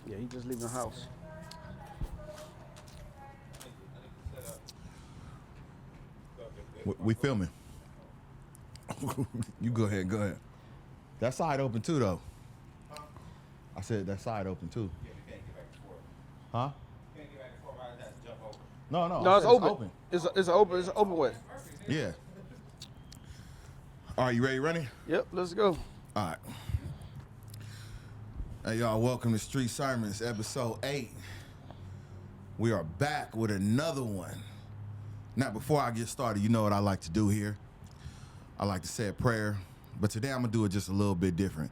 Yeah, he just leaving the house. We filming. You go ahead, go ahead. That side open too, though. I said that side open too. Yeah, you can't get back and forth. Huh? You can't get back and forth. I have to jump over. No, No, it's open. It's an open way. Yeah. All right, you ready running? Yep, let's go. All right. Hey, y'all, welcome to Street Sermons, episode 8. We are back with another one. Now, before I get started, you know what I like to do here. I like to say a prayer, but today I'm going to do it just a little bit different.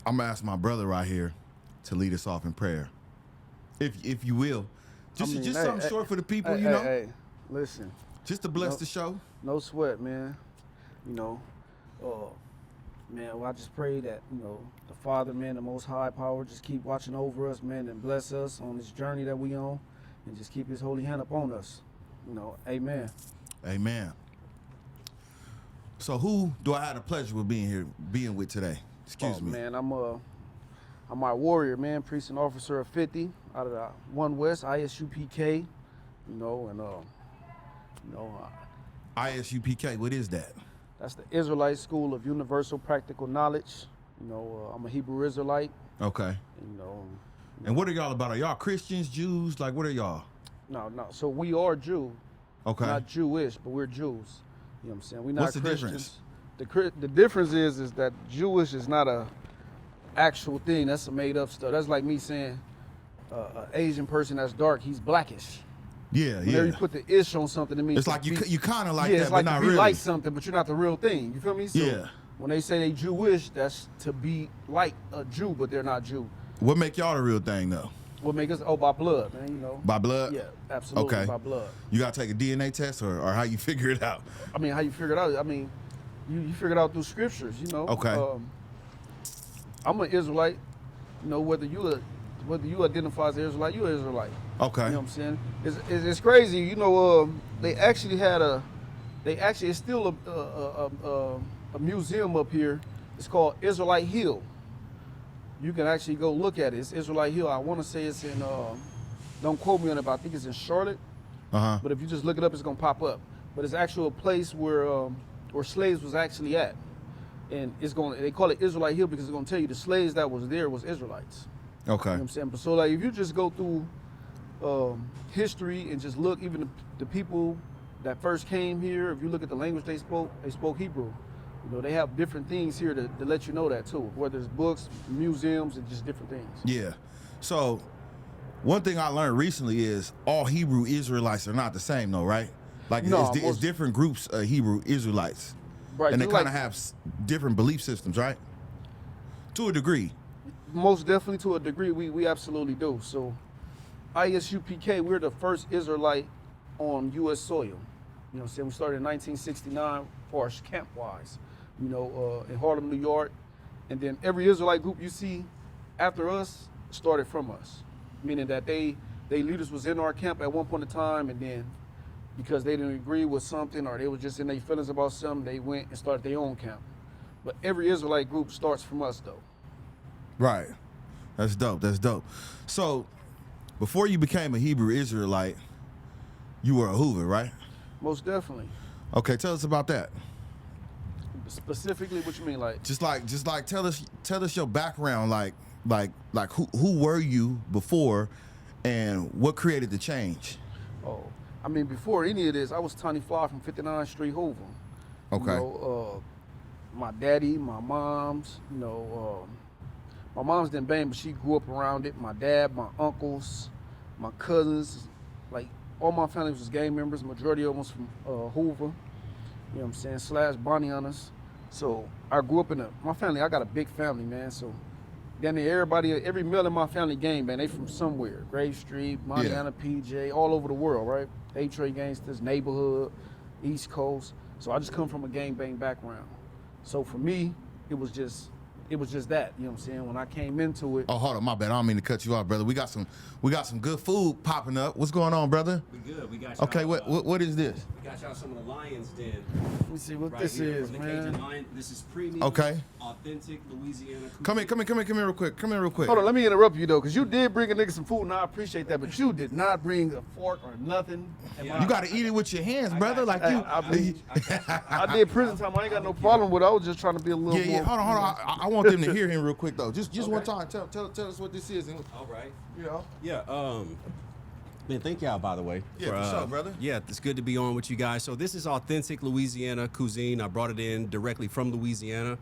I'm going to ask my brother right here to lead us off in prayer. If you will. Just something short for the people, you know? Hey, listen. Just to bless the show. No sweat, man. You know, man, well, I just pray that, the Father, man, the Most High Power, just keep watching over us, man, and bless us on this journey that we on, and just keep his holy hand upon us. Amen. Amen. So who do I have the pleasure of being with today? Excuse me. Man, I'm my warrior, man, precinct officer of 50 out of the 1 West, ISUPK, ISUPK, what is that? That's the Israelite School of Universal Practical Knowledge. I'm a Hebrew Israelite. Okay. And what are y'all about? Are y'all Christians, Jews? Like, what are y'all? No. So we are Jew. Okay. Not Jewish, but we're Jews. You know what I'm saying? We're not What's the Christians. difference? The difference is that Jewish is not a actual thing. That's a made up stuff. That's like me saying an Asian person that's dark, he's blackish. Yeah, Whenever you put the ish on something, it means it's like you kind of like yeah, that, it's like but not to be really. like something, but you're not the real thing. You feel me? So Yeah. when they say they Jewish, that's to be like a Jew, but they're not Jew. What make y'all the real thing though? What make us? By blood, man. By blood? Yeah, absolutely. Okay. By blood. You gotta take a DNA test, or how you figure it out? I mean, how you figure it out? I mean, you figure it out through scriptures. Okay. I'm an Israelite. Whether you identify as an Israelite, you're an Israelite. Okay. You know what I'm saying? It's crazy. They actually it's still a museum up here. It's called Israelite Hill. You can actually go look at it. It's Israelite Hill. I want to say it's in, don't quote me on it, but I think it's in Charlotte. Uh-huh. But if you just look it up, it's going to pop up. But it's actually a place where slaves was actually at. And they call it Israelite Hill because it's going to tell you the slaves that was there was Israelites. Okay. You know what I'm saying? But so like if you just go through history and just look, even the people that first came here, if you look at the language they spoke Hebrew. They have different things here to let you know that too, whether it's books, museums, and just different things. Yeah. So one thing I learned recently is all Hebrew Israelites are not the same though, right? Like it's different groups of Hebrew Israelites. Right. And they kind of have different belief systems, right? To a degree. Most definitely to a degree, we absolutely do. So ISUPK, we're the first Israelite on U.S. soil. You know what I'm saying? We started in 1969 for our camp-wise, in Harlem, New York. And then every Israelite group you see after us started from us, meaning that they leaders was in our camp at one point in time, and then because they didn't agree with something or they were just in their feelings about something, they went and started their own camp. But every Israelite group starts from us, though. Right. That's dope. That's dope. So before you became a Hebrew Israelite, you were a Hoover, right? Most definitely. Okay, tell us about that. Specifically, what you mean, like? Just like tell us your background, like who were you before, and what created the change? Oh, I mean, before any of this, I was Tiny Fly from 59th Street, Hoover. Okay. My daddy, my mom's, my mom's didn't bang, but she grew up around it. My dad, my uncles, my cousins, like all my family was gang members. Majority of them was from Hoover. You know what I'm saying? / Bonnie Hunters. So I grew up my family, I got a big family, man. So then every male in my family gang, man, they from somewhere. Grave Street, Montana, PJ, all over the world, right? A-Trade gangsters, neighborhood, East Coast. So I just come from a gang bang background. So for me, it was just it was just that, you know what I'm saying? When I came into it, Oh, hold on, my bad. I don't mean to cut you off, brother. We got some good food popping up. What's going on, brother? We good. We got y'all. Okay, what is this? We got y'all some of the Lion's Den. let me see what Right this here is, from the man. Cajun Lion. This is premium. Okay. Authentic Louisiana. Come here real quick. Hold on, let me interrupt you though, because you did bring a nigga some food, and I appreciate that, but you did not bring a fork or nothing. You got to eat it with your hands, brother. Like Hey, you. I did prison time. I ain't got no problem with it. I was just trying to be a little Yeah. more. Hold on. I want them to hear him real quick though. Just one time. Tell us what this is. And, All right. you know. Yeah. Man, thank y'all, by the way. Yeah, for sure, brother. Yeah, it's good to be on with you guys. So this is authentic Louisiana cuisine. I brought it in directly from Louisiana.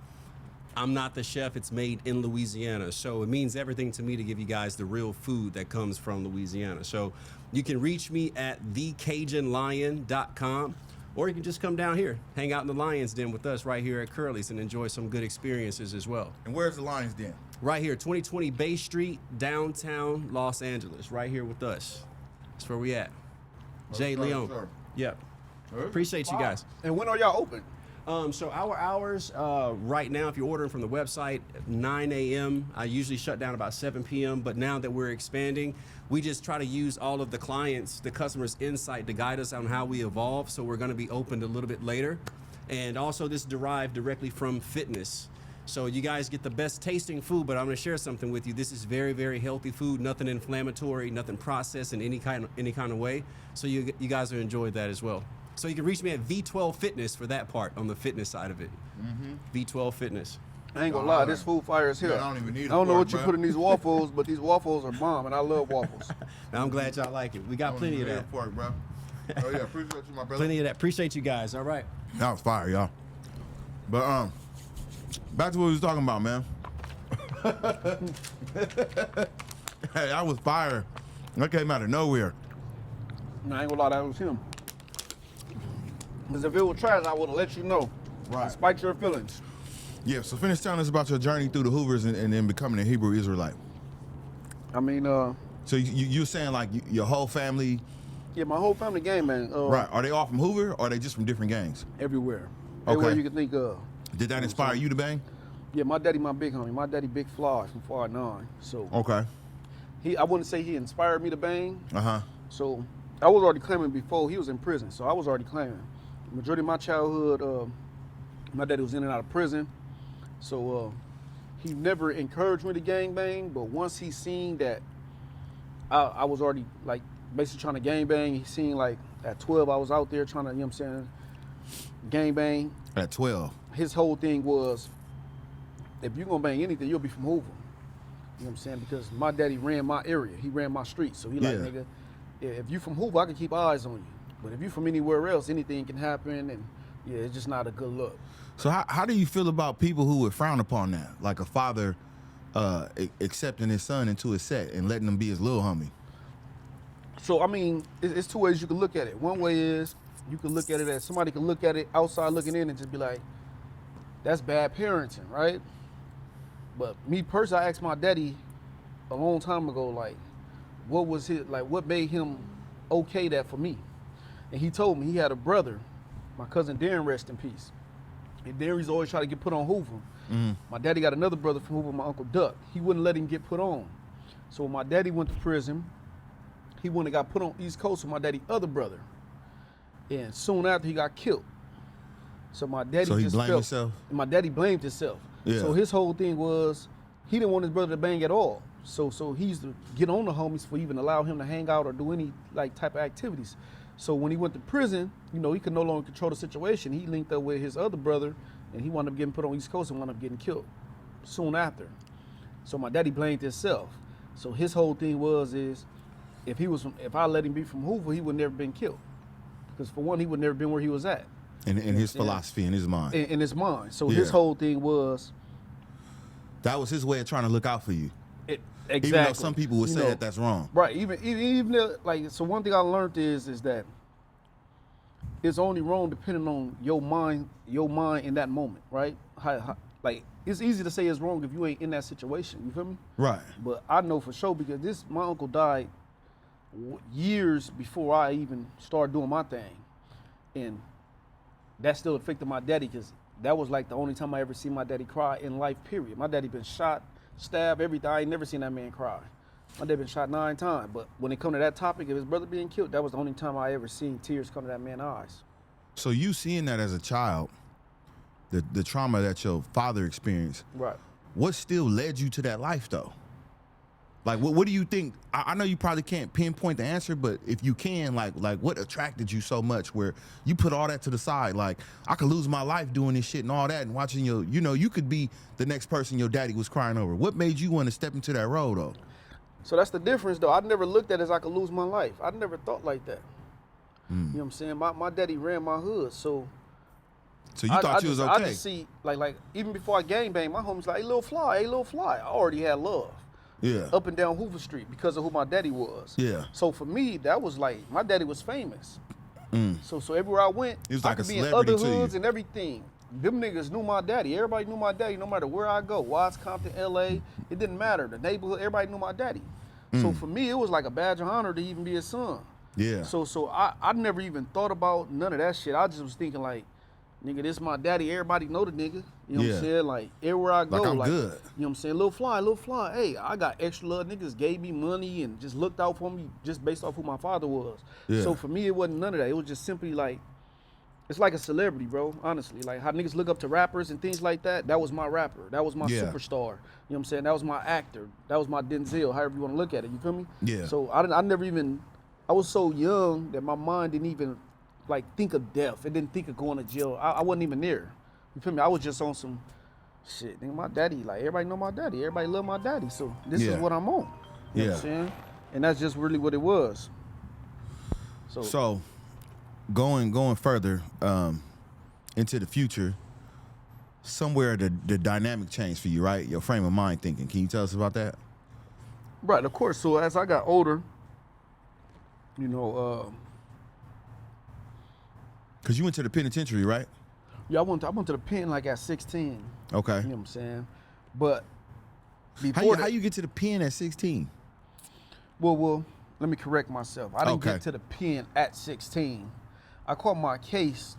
I'm not the chef. It's made in Louisiana. So it means everything to me to give you guys the real food that comes from Louisiana. So you can reach me at thecajunlion.com, or you can just come down here, hang out in the Lion's Den with us right here at Curly's and enjoy some good experiences as well. And where's the Lion's Den? Right here, 2020 Bay Street, downtown Los Angeles, right here with us. That's where we at. Jay sir, Leon. sir. Yep. Appreciate you guys. And when are y'all open? So our hours right now, if you're ordering from the website, 9 a.m. I usually shut down about 7 p.m. But now that we're expanding, we just try to use all of the clients, the customers' insight to guide us on how we evolve. So we're going to be opened a little bit later. And also this derived directly from fitness. So you guys get the best tasting food, but I'm going to share something with you. This is very, very healthy food, nothing inflammatory, nothing processed in any kind of way. So you guys will enjoy that as well. So you can reach me at V12 Fitness for that part on the fitness side of it. V12 Fitness. I ain't gonna lie, this food fire is here. Man, I don't even need I don't know a what fork, you bro. put in these waffles, but these waffles are bomb, and I love waffles. Now, I'm glad y'all like it. We got plenty of that. Pork, bro. Oh yeah, appreciate you, my brother. Plenty of that. Appreciate you guys. All right. That was fire, y'all. But back to what we was talking about, man. Hey, that was fire. That came out of nowhere. And I ain't gonna lie, that was him. Because if it was trash, I would have let you know. Right. Despite your feelings. Yeah, so finish telling us about your journey through the Hoovers and then becoming a Hebrew Israelite. I mean, So you're saying like your whole family, yeah, my whole family gang, man. right? Are they all from Hoover or are they just from different gangs? Everywhere. Okay. Everywhere you can think of. Did that inspire you to bang? Yeah, my daddy, my big homie. My daddy, Big Fly from Far 9. So Okay. I wouldn't say he inspired me to bang. Uh-huh. So I was already claiming before he was in prison. So I was already claiming. Majority of my childhood, my daddy was in and out of prison. So he never encouraged me to gang bang, but once he seen that I was already like basically trying to gang bang, he seen like at 12 I was out there trying to, you know what I'm saying, gang bang. At 12. His whole thing was, if you're gonna bang anything, you'll be from Hoover. You know what I'm saying? Because my daddy ran my area. He ran my street. So he like, Yeah. nigga, if you from Hoover, I can keep eyes on you. But if you from anywhere else, anything can happen, and yeah, it's just not a good look. So how do you feel about people who would frown upon that? Like a father accepting his son into his set and letting him be his little homie? So, I mean, it's two ways you can look at it. One way is you can look at it as somebody can look at it outside looking in and just be like, that's bad parenting, right? But me personally, I asked my daddy a long time ago, like, what made him okay that for me? And he told me he had a brother, my cousin Darren, rest in peace. And Darren's always trying to get put on Hoover. My daddy got another brother from Hoover, my Uncle Duck. He wouldn't let him get put on. So when my daddy went to prison, he went and got put on East Coast with my daddy's other brother. And soon after, he got killed. So my daddy So he just blamed felt, himself? My daddy blamed himself. Yeah. So his whole thing was, he didn't want his brother to bang at all. So he used to get on the homies for even allow him to hang out or do any like type of activities. So when he went to prison, you know, he could no longer control the situation. He linked up with his other brother, and he wound up getting put on East Coast and wound up getting killed soon after. So my daddy blamed himself. So his whole thing is if I let him be from Hoover, he would never been killed. Because for one, he would never been where he was at. In his philosophy, in his mind. In his mind. So Yeah. his whole thing was That was his way of trying to look out for you. exactly. Even though some people would You say know, that that's wrong. Right. Even like, so one thing I learned is that it's only wrong depending on your mind in that moment, right? Like, it's easy to say it's wrong if you ain't in that situation. You feel me? Right. But I know for sure because my uncle died years before I even started doing my thing, and that still affected my daddy because that was like the only time I ever seen my daddy cry in life, period. My daddy been shot, stabbed, everything. I ain't never seen that man cry. My dad been shot 9 times, but when it come to that topic of his brother being killed, that was the only time I ever seen tears come to that man's eyes. So you seeing that as a child, the trauma that your father experienced, Right. what still led you to that life though? Like, what do you think? I know you probably can't pinpoint the answer, but if you can, like what attracted you so much where you put all that to the side? Like, I could lose my life doing this shit and all that and watching you could be the next person your daddy was crying over. What made you want to step into that role though? So that's the difference, though. I never looked at it as I could lose my life. I never thought like that. You know what I'm saying? My daddy ran my hood, so you thought you was okay? I just see, like even before I gangbanged, my homies like, hey, Lil Fly, hey, Lil Fly. I already had love. Yeah. Up and down Hoover Street because of who my daddy was. Yeah. So for me, that was like, my daddy was famous. So everywhere I went, He was I like could a be in celebrity other to you. hoods and everything. Them niggas knew my daddy. Everybody knew my daddy, no matter where I go. Watts, Compton, LA, it didn't matter. The neighborhood, everybody knew my daddy. So for me, it was like a badge of honor to even be his son. Yeah. So I never even thought about none of that shit. I just was thinking like, nigga, this my daddy. Everybody know the nigga. You know what I'm saying? Like, everywhere I go, I'm good. You know what I'm saying? Lil Fly. Hey, I got extra love. Niggas gave me money and just looked out for me just based off who my father was. Yeah. So for me, it wasn't none of that. It was just simply like, it's like a celebrity, bro, honestly. Like how niggas look up to rappers and things like that. That was my rapper. That was my superstar. You know what I'm saying? That was my actor. That was my Denzel, however you want to look at it. You feel me? Yeah. So I never even, I was so young that my mind didn't even like think of death. It didn't think of going to jail. I wasn't even there. You feel me? I was just on some shit. Nigga, my daddy, like everybody know my daddy. Everybody love my daddy. So this is what I'm on. You know what I'm saying? And that's just really what it was. So going further into the future, somewhere the dynamic changed for you, right? Your frame of mind thinking. Can you tell us about that? Right, of course. So as I got older, you know, Because you went to the penitentiary, right? yeah, I went to the pen like at 16. Okay. You know what I'm saying? But before How you get to the pen at 16? Well, let me correct myself. I didn't Okay. get to the pen at 16. I caught my case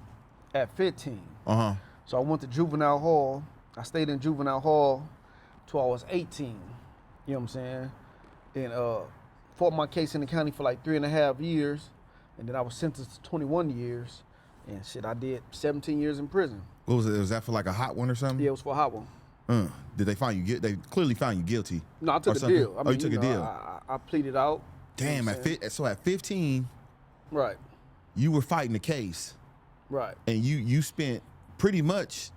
at 15. Uh-huh. So I went to juvenile hall. I stayed in juvenile hall till I was 18. You know what I'm saying? And fought my case in the county for like 3.5 years. And then I was sentenced to 21 years. And shit, I did 17 years in prison. What was it? Was that for like a hot one or something? Yeah, it was for a hot one. Did they find you? They clearly found you guilty. No, I took or a something? deal. I mean, you took a deal. I pleaded out. Damn. You know what I'm saying? So at 15, Right, you were fighting the case, right. and you spent pretty much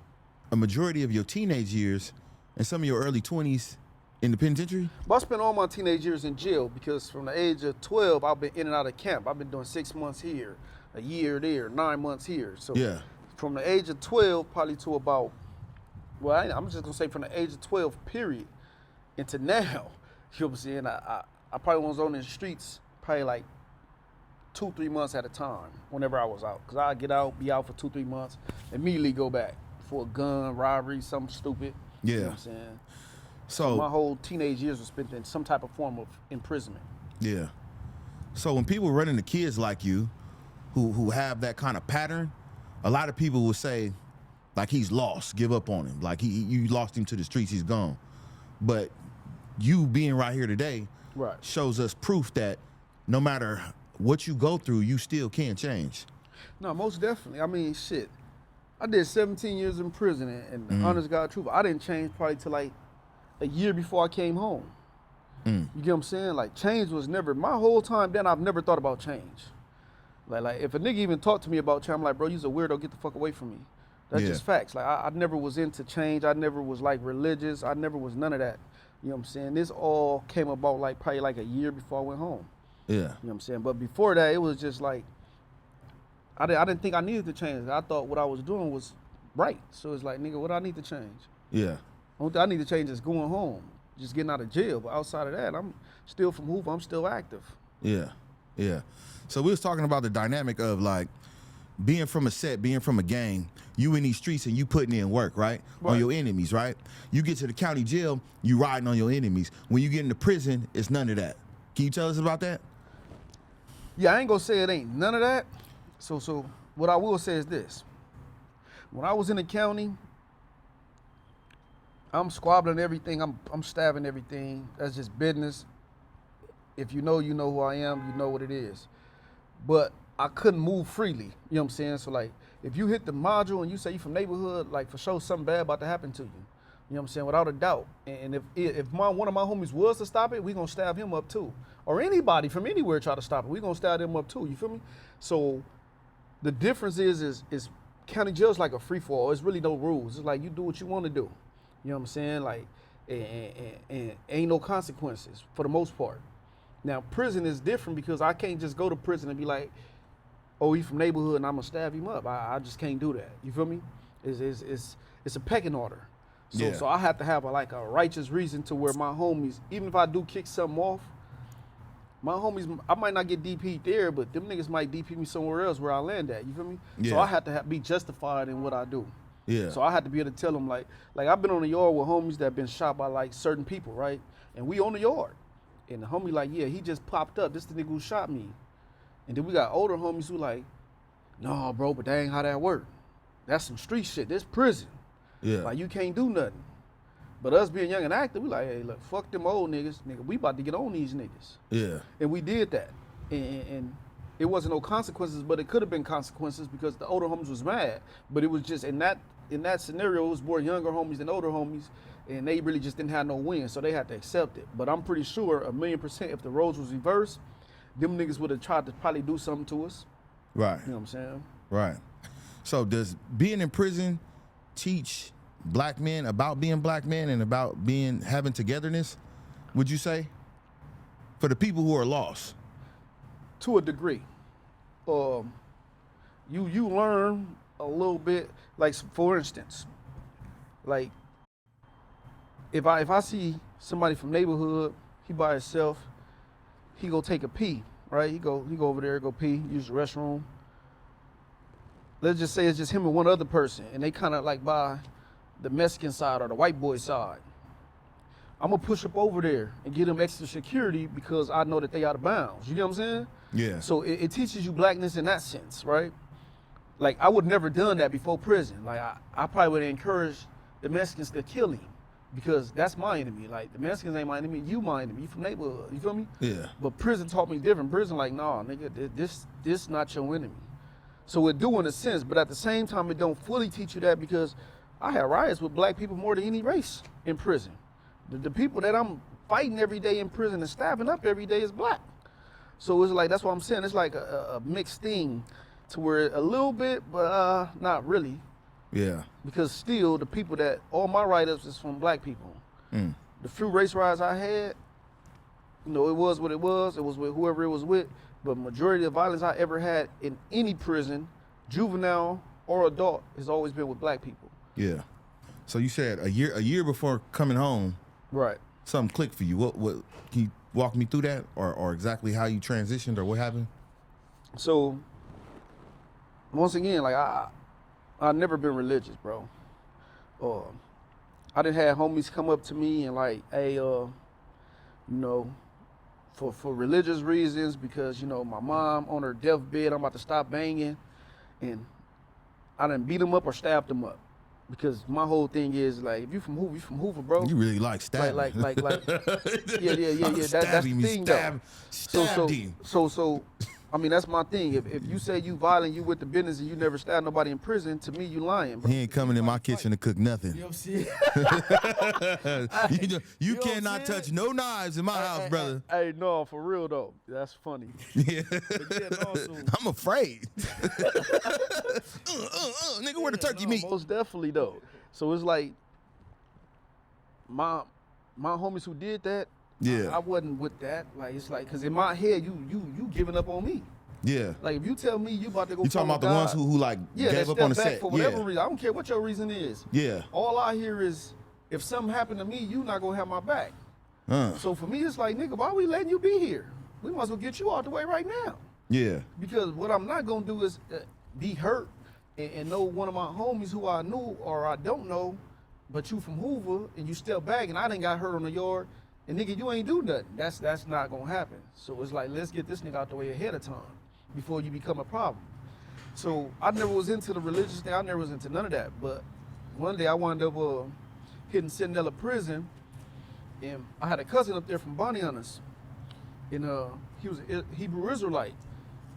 a majority of your teenage years and some of your early 20s in the penitentiary? But I spent all my teenage years in jail because from the age of 12, I've been in and out of camp. I've been doing 6 months here, a year there, 9 months here. So Yeah. from the age of 12 probably to about, well, I'm just gonna say from the age of 12 period into now, you know what I'm saying? I probably was on the streets probably like 2-3 months at a time whenever I was out. Cause I'd get out, be out for 2-3 months, immediately go back for a gun, robbery, something stupid. You know what I'm saying? So My whole teenage years were spent in some type of form of imprisonment. yeah. So when people run into kids like you, who have that kind of pattern, a lot of people will say, like, he's lost, give up on him. Like you lost him to the streets, he's gone. But you being right here today Right. shows us proof that no matter what you go through, you still can change. No, most definitely. I mean, shit. I did 17 years in prison, and honest God truth, I didn't change probably till like a year before I came home. You get what I'm saying? Like, change was never, my whole time then, I've never thought about change. Like if a nigga even talked to me about change, I'm like, bro, you's a weirdo, get the fuck away from me. That's just facts. Like, I never was into change. I never was like religious. I never was none of that. You know what I'm saying? This all came about like probably like a year before I went home. Yeah. You know what I'm saying? But before that, it was just like, I didn't think I needed to change. I thought what I was doing was right. So it's like, nigga, what do I need to change? Yeah. Only thing I need to change is going home, just getting out of jail. But outside of that, I'm still from Hoover. I'm still active. Yeah. Yeah. So we was talking about the dynamic of like being from a set, being from a gang, you in these streets and you putting in work, right? On your enemies, right? You get to the county jail, you riding on your enemies. When you get into prison, it's none of that. Can you tell us about that? Yeah, I ain't gonna say it ain't none of that. So what I will say is this. When I was in the county, I'm squabbling everything. I'm stabbing everything. That's just business. If you know who I am. You know what it is. But I couldn't move freely. You know what I'm saying? So like, if you hit the module and you say you from neighborhood, like for sure something bad about to happen to you. You know what I'm saying? Without a doubt. And if one of my homies was to stop it, we gonna stab him up too. Or anybody from anywhere try to stop it, we gonna stab them up too. You feel me? So the difference is county jail's like a free for all. It's really no rules. It's like you do what you want to do. You know what I'm saying? Like, and ain't no consequences for the most part. Now prison is different because I can't just go to prison and be like, oh, he from neighborhood and I'm gonna stab him up. I just can't do that. You feel me? It's a pecking order. So Yeah. so I have to have a righteous reason to where my homies, even if I do kick something off, my homies, I might not get DP'd there, but them niggas might DP me somewhere else where I land at. You feel me? Yeah. So I have to be justified in what I do. Yeah. So I had to be able to tell them like I've been on the yard with homies that been shot by like certain people, right? And we on the yard. And the homie like, yeah, he just popped up. This the nigga who shot me. And then we got older homies who like, no, bro, but that ain't how that work. That's some street shit. This prison. Yeah. Like you can't do nothing. But us being young and active, we like, hey, look, fuck them old niggas. Nigga, we about to get on these niggas. Yeah. And we did that. And it wasn't no consequences, but it could have been consequences because the older homies was mad. But it was just in that scenario, it was more younger homies than older homies, and they really just didn't have no win, so they had to accept it. But I'm pretty sure 1,000,000% if the roles was reversed, them niggas would have tried to probably do something to us. Right. You know what I'm saying? Right. So does being in prison teach black men about being black men and about having togetherness, would you say? For the people who are lost. To a degree. You learn a little bit, like for instance, like if I see somebody from neighborhood, he by himself, he go take a pee, right? He go over there, go pee, use the restroom. Let's just say it's just him and one other person, and they kind of like by the Mexican side or the white boy side. I'm gonna push up over there and get them extra security because I know that they out of bounds. You know what I'm saying? Yeah. So it teaches you blackness in that sense, right? Like I would never done that before prison. Like I probably would encourage the Mexicans to kill him because that's my enemy. Like the Mexicans ain't my enemy, you my enemy. You from neighborhood, you feel me? Yeah. But prison taught me different. Prison like, nah, nigga, this not your enemy. So it do in a sense, but at the same time, it don't fully teach you that because I had riots with black people more than any race in prison. The people that I'm fighting every day in prison and stabbing up every day is black. So it's like, that's what I'm saying. It's like a mixed thing to where a little bit, but not really. Yeah. Because still the people that, all my write-ups is from black people. Mm. The few race riots I had, you know, it was what it was. It was with whoever it was with. But majority of violence I ever had in any prison, juvenile or adult, has always been with black people. Yeah. So you said a year before coming home, Right. something clicked for you. What can you walk me through that, or exactly how you transitioned or what happened? So once again, like I've never been religious, bro. I done had homies come up to me and like, hey, you know, for religious reasons, because you know my mom on her deathbed, I'm about to stop banging, and I done beat them up or stabbed them up. Because my whole thing is like, if you from Hoover, bro. You really like stabbing. Like, yeah. That's the thing, though. So, I mean, that's my thing. If you say you violent, you with the business, and you never stab nobody in prison, to me, you lying, bro. He ain't coming in my kitchen to cook nothing. You know what I'm saying? You cannot touch no knives in my house, brother. Hey, no, for real though. That's funny. Yeah. But yeah, no, so, I'm afraid. Nigga, where the turkey meat? Most definitely though. So it's like my homies who did that. Yeah. I wasn't with that. Like it's like, cause in my head, you giving up on me. Yeah. Like if you tell me you about to go, You talking follow about the God, ones who like yeah, gave that up on the step back set? for whatever Yeah. reason. I don't care what your reason is. Yeah. All I hear is if something happened to me, you not gonna have my back. So for me, it's like, nigga, why we letting you be here? We might as well get you out the way right now. Yeah. Because what I'm not gonna do is be hurt and know one of my homies who I knew or I don't know, but you from Hoover and you step back and I done got hurt on the yard, and nigga, you ain't do nothing. That's not gonna happen. So it's like, let's get this nigga out the way ahead of time before you become a problem. So I never was into the religious thing. I never was into none of that. But one day I wound up hitting Sentinella Prison, and I had a cousin up there from Bounty Hunters, and he was a Hebrew Israelite.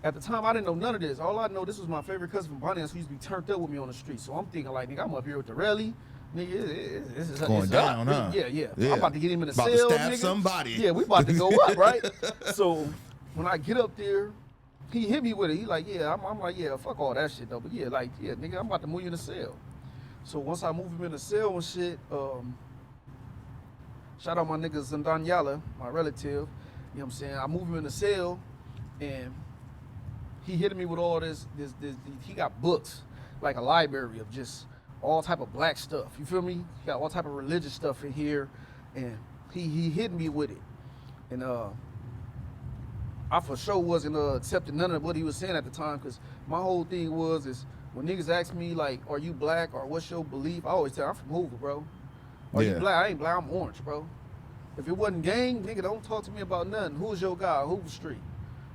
At the time, I didn't know none of this. All I know, this was my favorite cousin from Bounty Hunters who used to be turned up with me on the street. So I'm thinking like, nigga, I'm up here with the rally. Nigga, it's going down, huh? Yeah. I'm about to get him in the About cell, to stab nigga. somebody. Yeah, we about to go up, right? So when I get up there, he hit me with it. He like, yeah, I'm like, yeah, fuck all that shit though. But yeah, like, yeah, nigga, I'm about to move you in the cell. So once I move him in the cell and shit, shout out my nigga Zandanyala, my relative. You know what I'm saying? I move him in the cell, and he hit me with all this. He got books, like a library of just all type of black stuff. You feel me? He got all type of religious stuff in here, and he hit me with it. And I for sure wasn't accepting none of what he was saying at the time, because my whole thing is when niggas ask me like, are you black or what's your belief? I always tell them, I'm from Hoover, bro. Are you black? I ain't black, I'm orange, bro. If it wasn't gang, nigga, don't talk to me about nothing. Who's your guy? Hoover Street.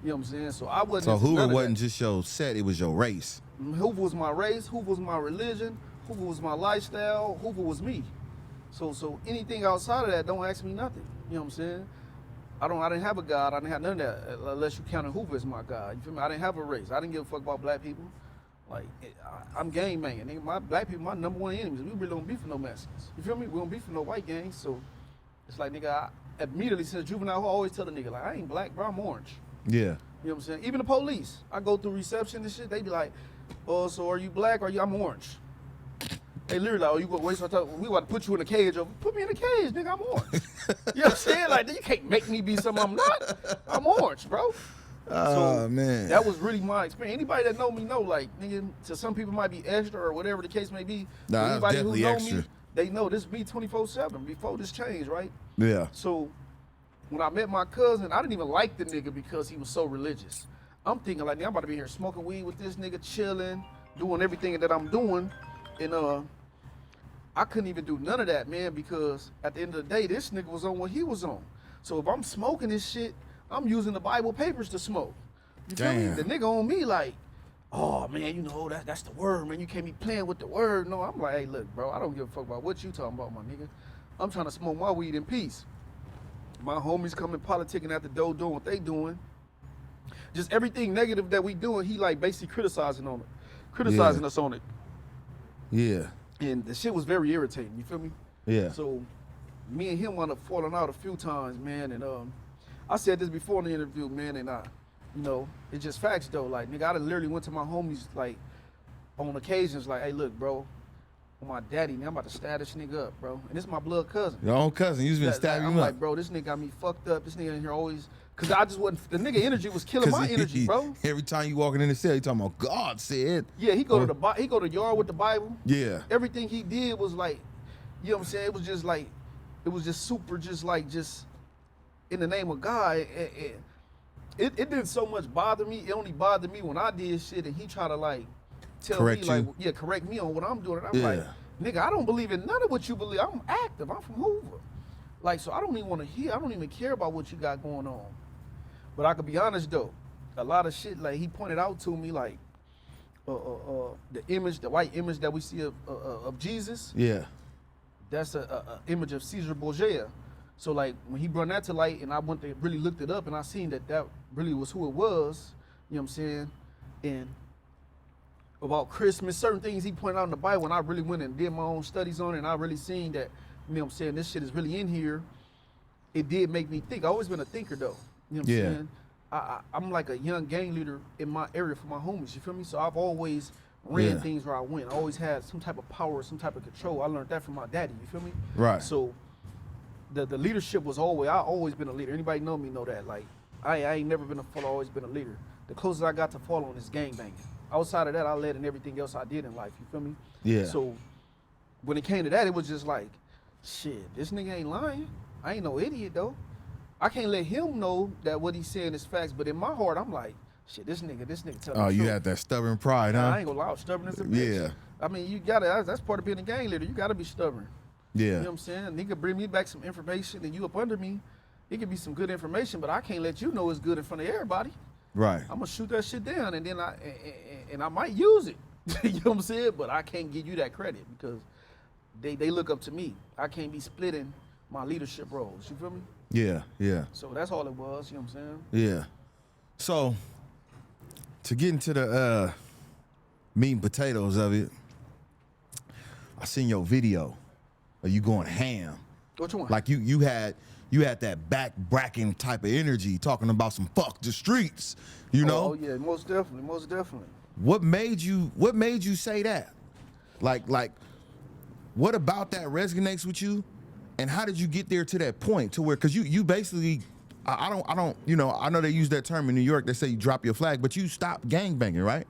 You know what I'm saying? So I wasn't. So into Hoover none of wasn't that. just your set; it was your race. Hoover was my race. Hoover was my religion. Hoover was my lifestyle. Hoover was me. So anything outside of that, don't ask me nothing. You know what I'm saying? I didn't have a God. I didn't have none of that, unless you counted Hoover as my God. You feel me? I didn't have a race. I didn't give a fuck about black people. Like, I'm gang banging. Nigga, my black people, my number one enemies. We really don't beef for no Mexicans. You feel me? We don't beef for no white gangs. So it's like, nigga, I immediately since juvenile, I always tell the nigga, like, I ain't black, bro, I'm orange. Yeah. You know what I'm saying? Even the police, I go through reception and shit, they be like, oh, so are you black or I'm orange? They literally like, oh, you gonna waste my time? We about to put you in a cage. Put me in a cage, nigga, I'm orange. You know what I'm saying? Like, you can't make me be something I'm not. I'm orange, bro. Oh, man. That was really my experience. Anybody that know me know, like, nigga, to some people might be extra or whatever the case may be. Nah, that's anybody who definitely know extra. me, they know this me 24/7 before this change, right? Yeah. So when I met my cousin, I didn't even like the nigga because he was so religious. I'm thinking like, nigga, I'm about to be here smoking weed with this nigga, chilling, doing everything that I'm doing, and I couldn't even do none of that, man, because at the end of the day, this nigga was on what he was on. So if I'm smoking this shit, I'm using the Bible papers to smoke. You feel me? Damn. The nigga on me like, oh man, you know that's the word, man. You can't be playing with the word. No, I'm like, hey, look, bro, I don't give a fuck about what you talking about, my nigga. I'm trying to smoke my weed in peace. My homies coming politicking at the door, doing what they doing. Just everything negative that we doing, he like basically criticizing us on it. Yeah. And the shit was very irritating. You feel me? Yeah. So me and him wound up falling out a few times, man. And I said this before in the interview, man. And you know, it's just facts though. Like, nigga, I done literally went to my homies like on occasions, like, hey, look, bro, my daddy, man, I'm about to stab this nigga up, bro. And this is my blood cousin. Your own cousin, you was been stabbing I'm him up. like, bro, this nigga got me fucked up. This nigga in here always, cause I just wasn't. The nigga energy was killing my energy, bro. Every time you walking in the cell, you talking about God said. Yeah, he go to the yard with the Bible. Yeah. Everything he did was like, you know what I'm saying? It was just like, it was just super, just in the name of God. It didn't so much bother me. It only bothered me when I did shit and he tried to like tell Correct me like, you. yeah, correct me on what I'm doing. And I'm like, nigga, I don't believe in none of what you believe. I'm active. I'm from Hoover. Like, so I don't even want to hear. I don't even care about what you got going on. But I could be honest though, a lot of shit like he pointed out to me like the image, the white image that we see of Jesus. Yeah. That's a image of Caesar Borgia. So like when he brought that to light and I went to really looked it up and I seen that really was who it was, you know what I'm saying? And about Christmas, certain things he pointed out in the Bible and I really went and did my own studies on it and I really seen that, you know what I'm saying, this shit is really in here. It did make me think. I always been a thinker though. You know what I'm saying? I'm like a young gang leader in my area for my homies, you feel me? So I've always ran things where I went. I always had some type of power, some type of control. I learned that from my daddy, you feel me? Right. So the leadership was I always been a leader. Anybody know me know that. Like I ain't never been a follower, always been a leader. The closest I got to following is gang banging. Outside of that, I led in everything else I did in life, you feel me? Yeah. So when it came to that, it was just like, shit, this nigga ain't lying. I ain't no idiot though. I can't let him know that what he's saying is facts, but in my heart, I'm like, shit, this nigga telling Oh, the you truth. had that stubborn pride, huh? I ain't gonna lie, I'm stubborn as a bitch. Yeah. I mean, you gotta, that's part of being a gang leader. You gotta be stubborn. Yeah. You know what I'm saying? Nigga bring me back some information and you up under me, it could be some good information, but I can't let you know it's good in front of everybody. Right. I'm gonna shoot that shit down, and then I might use it. You know what I'm saying? But I can't give you that credit because they look up to me. I can't be splitting my leadership roles. You feel me? Yeah, yeah, So that's all it was. You know what I'm saying? yeah. So to get into the meat and potatoes of it, I seen your video of you going ham. Which one? Like you had that back Brackin type of energy, talking about some fuck the streets. You know? Oh yeah, most definitely, most definitely. What made you say that? Like what about that resonates with you? And how did you get there to that point to where, cause you basically, I don't, you know, I know they use that term in New York, they say you drop your flag, but you stop gangbanging, right?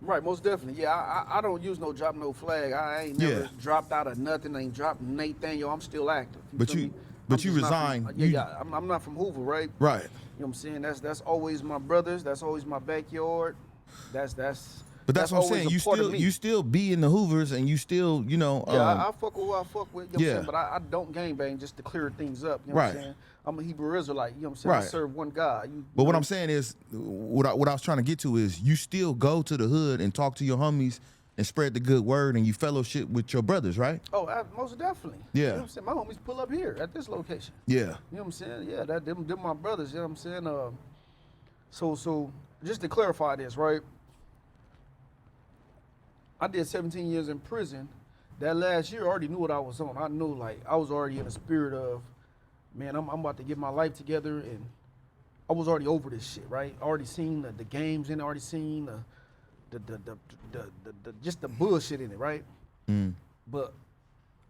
Right, most definitely. Yeah, I don't use no drop no flag. I ain't never dropped out of nothing. Ain't dropped Nathan. Yo, I'm still active. But feel you- me? but I'm you just not resigned. From, You- I'm not from Hoover, right? Right. You know what I'm saying? That's always my brothers. That's always my backyard. But But that's what I'm saying. You still be in the Hoovers and you still, you know. Yeah, I fuck with who I fuck with. You know what I'm Yeah. saying? But I don't gangbang just to clear things up. You know what I'm Right. saying? I'm a Hebrew Israelite. You know what I'm saying? I Right. serve one God. But what I'm saying is, what I was trying to get to is, you still go to the hood and talk to your homies and spread the good word, and you fellowship with your brothers, right? Oh, most definitely. Yeah. You know what I'm saying? My homies pull up here at this location. Yeah. You know what I'm saying? Yeah, them my brothers. You know what I'm saying? So just to clarify this, right? I did 17 years in prison. That last year, I already knew what I was on. I knew, like, I was already in the spirit of, man, I'm about to get my life together, and I was already over this shit, right? I already seen the games in it, already seen the just the bullshit in it, right? But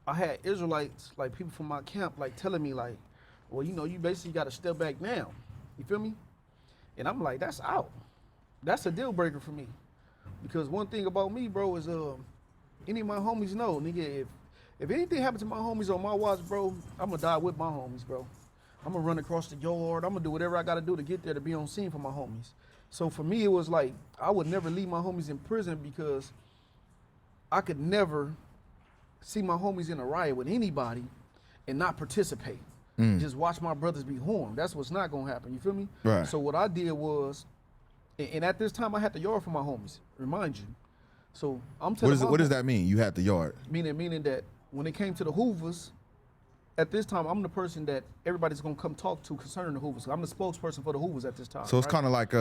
I had Israelites, like people from my camp, like telling me, like, well, you know, you basically got to step back now. You feel me? And I'm like, that's out. That's a deal breaker for me. Because one thing about me, bro, is any of my homies know, nigga, if anything happens to my homies on my watch, bro, I'm gonna die with my homies, bro. I'm gonna run across the yard. I'm gonna do whatever I gotta do to get there to be on scene for my homies. So for me, it was like, I would never leave my homies in prison because I could never see my homies in a riot with anybody and not participate. Just watch my brothers be harmed. That's what's not gonna happen, you feel me? Right. So what I did was, and at this time I had the yard for my homies, remind you. So I'm telling What does that mean? You had the yard. Meaning that when it came to the Hoovers, at this time I'm the person that everybody's gonna come talk to concerning the Hoovers. I'm the spokesperson for the Hoovers at this time. So it's right? kind of like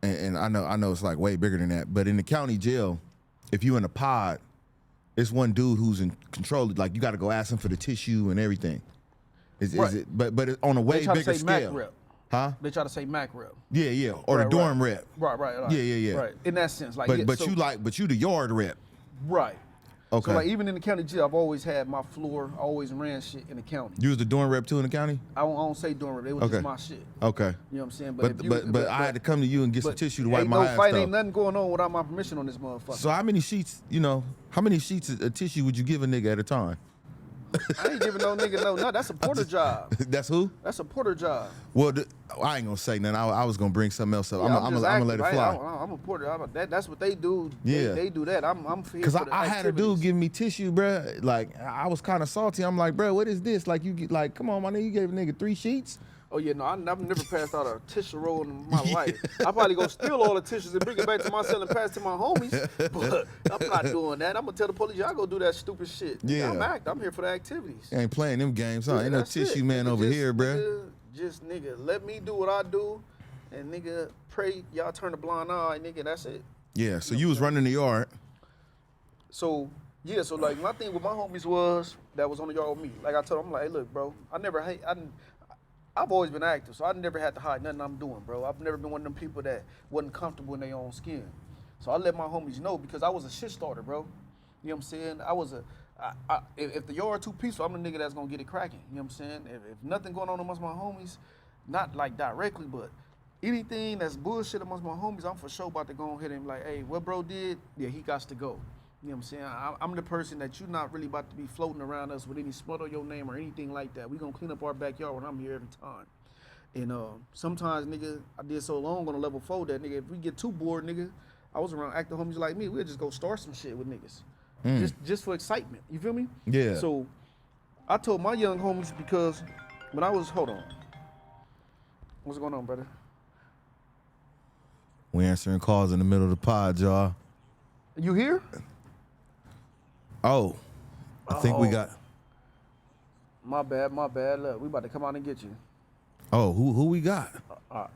and I know it's like way bigger than that, but in the county jail, if you in a pod, it's one dude who's in control. Like, you got to go ask him for the tissue and everything. Is it? But it's on a way they try bigger to say scale. Mac rep. Huh? They try to say Mac rep. Yeah, or Right, the dorm rep. Right. Yeah. Right. In that sense, like, But so, you the yard rep. right. Okay. So like even in the county jail, I've always had my floor. I always ran shit in the county. You was the dorm rep too in the county. I don't say dorm rep. It was Okay. just my shit. Okay. You know what I'm saying? But I had to come to you and get some tissue to wipe ain't my no ass fight, though. ain't nothing going on without my permission on this motherfucker. So how many sheets of tissue would you give a nigga at a time? I ain't giving no nigga no. That's a porter job. That's who? That's a porter job. Well, I ain't gonna say nothing. I was gonna bring something else up. Yeah, I'm gonna let it fly. I'm a porter. That's what they do. Yeah. They do that. I'm here Cause for the I had a activities. dude give me tissue, bruh. Like, I was kind of salty. I'm like, bruh, what is this? Like, you get like, come on, my nigga, you gave a nigga 3 sheets. Oh yeah, no, I've never passed out a tissue roll in my life. I probably go steal all the tissues and bring it back to my cell and pass it to my homies. But I'm not doing that. I'm gonna tell the police, y'all go do that stupid shit. Yeah. I'm here for the activities. Ain't playing them games, huh? Yeah, Ain't no that's tissue it. man Nigga, over here, bruh. Nigga, let me do what I do, and nigga, pray y'all turn a blind eye, nigga. That's it. Yeah. So you was running the yard. So yeah, so like my thing with my homies was that was on the yard with me. Like I told them, I'm like, hey, look, bro, I've always been active, so I never had to hide nothing I'm doing, bro. I've never been one of them people that wasn't comfortable in their own skin. So I let my homies know because I was a shit starter, bro. You know what I'm saying? I was if the yard too peaceful, I'm the nigga that's gonna get it cracking. You know what I'm saying? If nothing going on amongst my homies, not like directly, but anything that's bullshit amongst my homies, I'm for sure about to go ahead and be like, hey, what bro did, yeah, he got to go. You know what I'm saying? I'm the person that you're not really about to be floating around us with any smut on your name or anything like that. We gonna clean up our backyard when I'm here every time. And sometimes, nigga, I did so long on a level 4 that, nigga, if we get too bored, nigga, I was around active homies like me, we'll just go start some shit with niggas. Just for excitement. You feel me? Yeah. So I told my young homies because when I was, hold on. What's going on, brother? We answering calls in the middle of the pod, y'all. You here? Oh, I think we Oh. got. My bad. Look, we about to come out and get you. Oh, who we got? All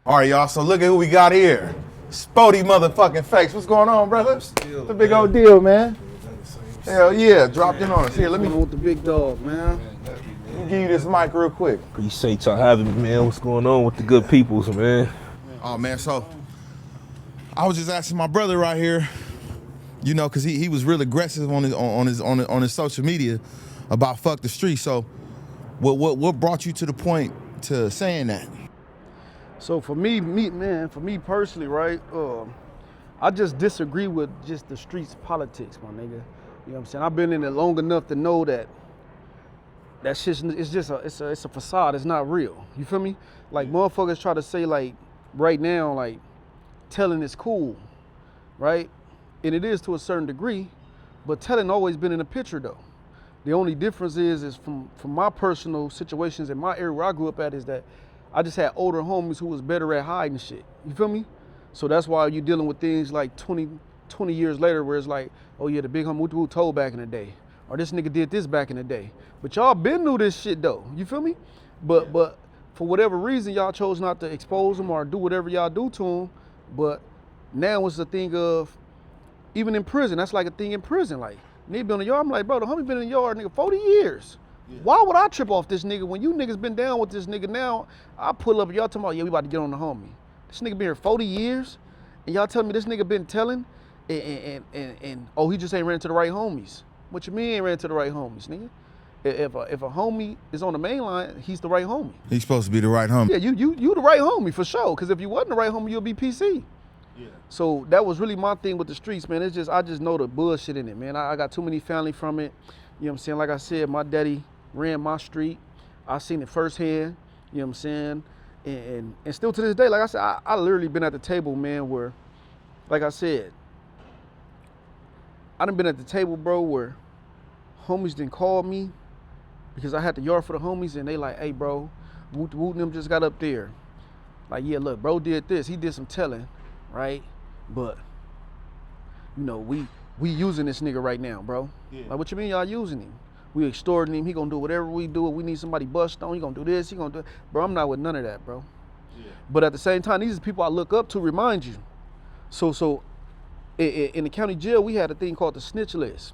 right, y'all. So look at who we got here. Spoety motherfucking Face. What's going on, brother? It's a big old deal, man. Hell yeah, dropped in on us. Here, let me with the big dog, man. give you this mic real quick. Appreciate y'all having me, man. What's going on with the good peoples, man? Oh man, so I was just asking my brother right here, you know, cause he was real aggressive on his social media about fuck the street. So what brought you to the point to saying that? So for me personally, right? I just disagree with just the streets politics, my nigga. You know what I'm saying? I've been in it long enough to know that shit is just it's a facade. It's not real. You feel me? Like motherfuckers try to say like right now, like telling is cool, right? And it is to a certain degree, but telling always been in the picture though. The only difference is from my personal situations in my area where I grew up at is that I just had older homies who was better at hiding shit. You feel me? So that's why you're dealing with things like 20 years later where it's like, oh yeah, the big homie who told back in the day. Or this nigga did this back in the day. But y'all been knew this shit though. You feel me? But for whatever reason, y'all chose not to expose them or do whatever y'all do to them. But now it's a thing of, even in prison, that's like a thing in prison. Like, nigga been in the yard, I'm like, bro, the homie been in the yard, nigga, 40 years. Yeah. Why would I trip off this nigga when you niggas been down with this nigga now? I pull up, y'all talking about, yeah, we about to get on the homie. This nigga been here 40 years, and y'all telling me this nigga been telling, and oh, he just ain't ran to the right homies. What you mean ain't ran to the right homies, nigga? If a homie is on the main line, he's the right homie. He's supposed to be the right homie. Yeah, you the right homie for sure. Cause if you wasn't the right homie, you'll be PC. Yeah. So that was really my thing with the streets, man. It's just I just know the bullshit in it, man. I got too many family from it. You know what I'm saying? Like I said, my daddy ran my street. I seen it firsthand. You know what I'm saying? And still to this day, like I said, I literally been at the table, man, where, like I said, I done been at the table, bro, where homies didn't call me because I had the yard for the homies, and they like, hey, bro, Woot and them just got up there. Like, yeah, look, bro did this. He did some telling, right? But, you know, we using this nigga right now, bro. Yeah. Like, what you mean y'all using him? We extorting him. He gonna do whatever we do. If we need somebody bust on, he gonna do this. He gonna do. Bro, I'm not with none of that, bro. Yeah. But at the same time, these are people I look up to remind you. So in the county jail, we had a thing called the snitch list.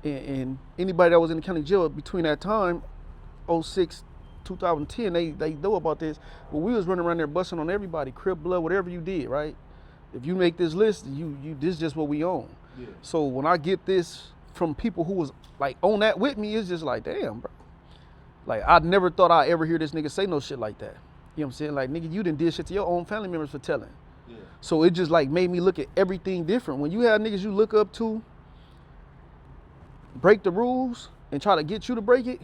And anybody that was in the county jail between that time, 06, 2010, they know about this. But we was running around there busting on everybody, Crip, blood, whatever you did, right? If you make this list, this is just what we own. Yeah. So when I get this from people who was like on that with me, it's just like, damn, bro. Like, I never thought I'd ever hear this nigga say no shit like that. You know what I'm saying? Like, nigga, you done did shit to your own family members for telling. Yeah. So it just like made me look at everything different. When you have niggas you look up to break the rules and try to get you to break it,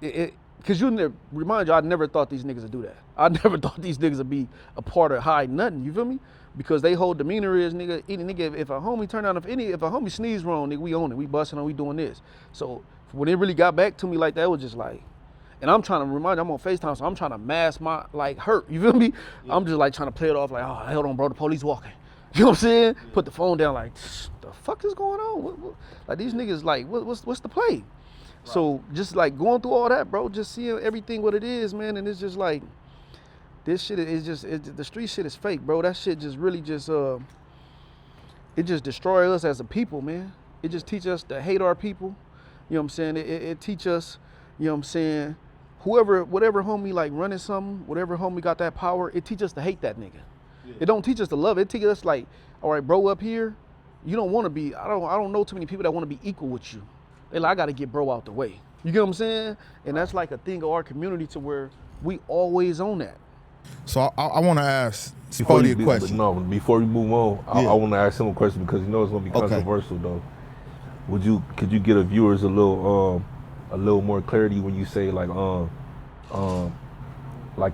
yeah. Cause remind you, I never thought these niggas would do that. I never thought these niggas would be a part of hiding nothing, you feel me? Because they whole demeanor is, nigga, if a homie turn out, if a homie sneeze wrong, nigga, we own it, we busting on, we doing this. So when it really got back to me like that, it was just like, and I'm trying to remind you, I'm on FaceTime, so I'm trying to mask my, like, hurt, you feel me? Yeah. I'm just like trying to play it off like, oh, hold on, bro, the police walking. You know what I'm saying? Yeah. Put the phone down like, the fuck is going on? What? Like, these niggas, like, what's the play? Right. So just like going through all that, bro, just seeing everything what it is, man, and it's just like, this shit is just, the street shit is fake, bro. That shit just really just, it just destroys us as a people, man. It just teach us to hate our people. You know what I'm saying? It teach us, you know what I'm saying, whatever homie like running something, whatever homie got that power, it teach us to hate that nigga. Yeah. It don't teach us to love it. It teach us like, all right, bro, up here, you don't want to be, I don't know too many people that want to be equal with you. They like, I got to get bro out the way. You get what I'm saying? And that's like a thing of our community to where we always own that. So I want to ask Spoety a question. No, before we move on, I want to ask him a question because you know it's going to be controversial though. Could you get a viewers a little more clarity when you say like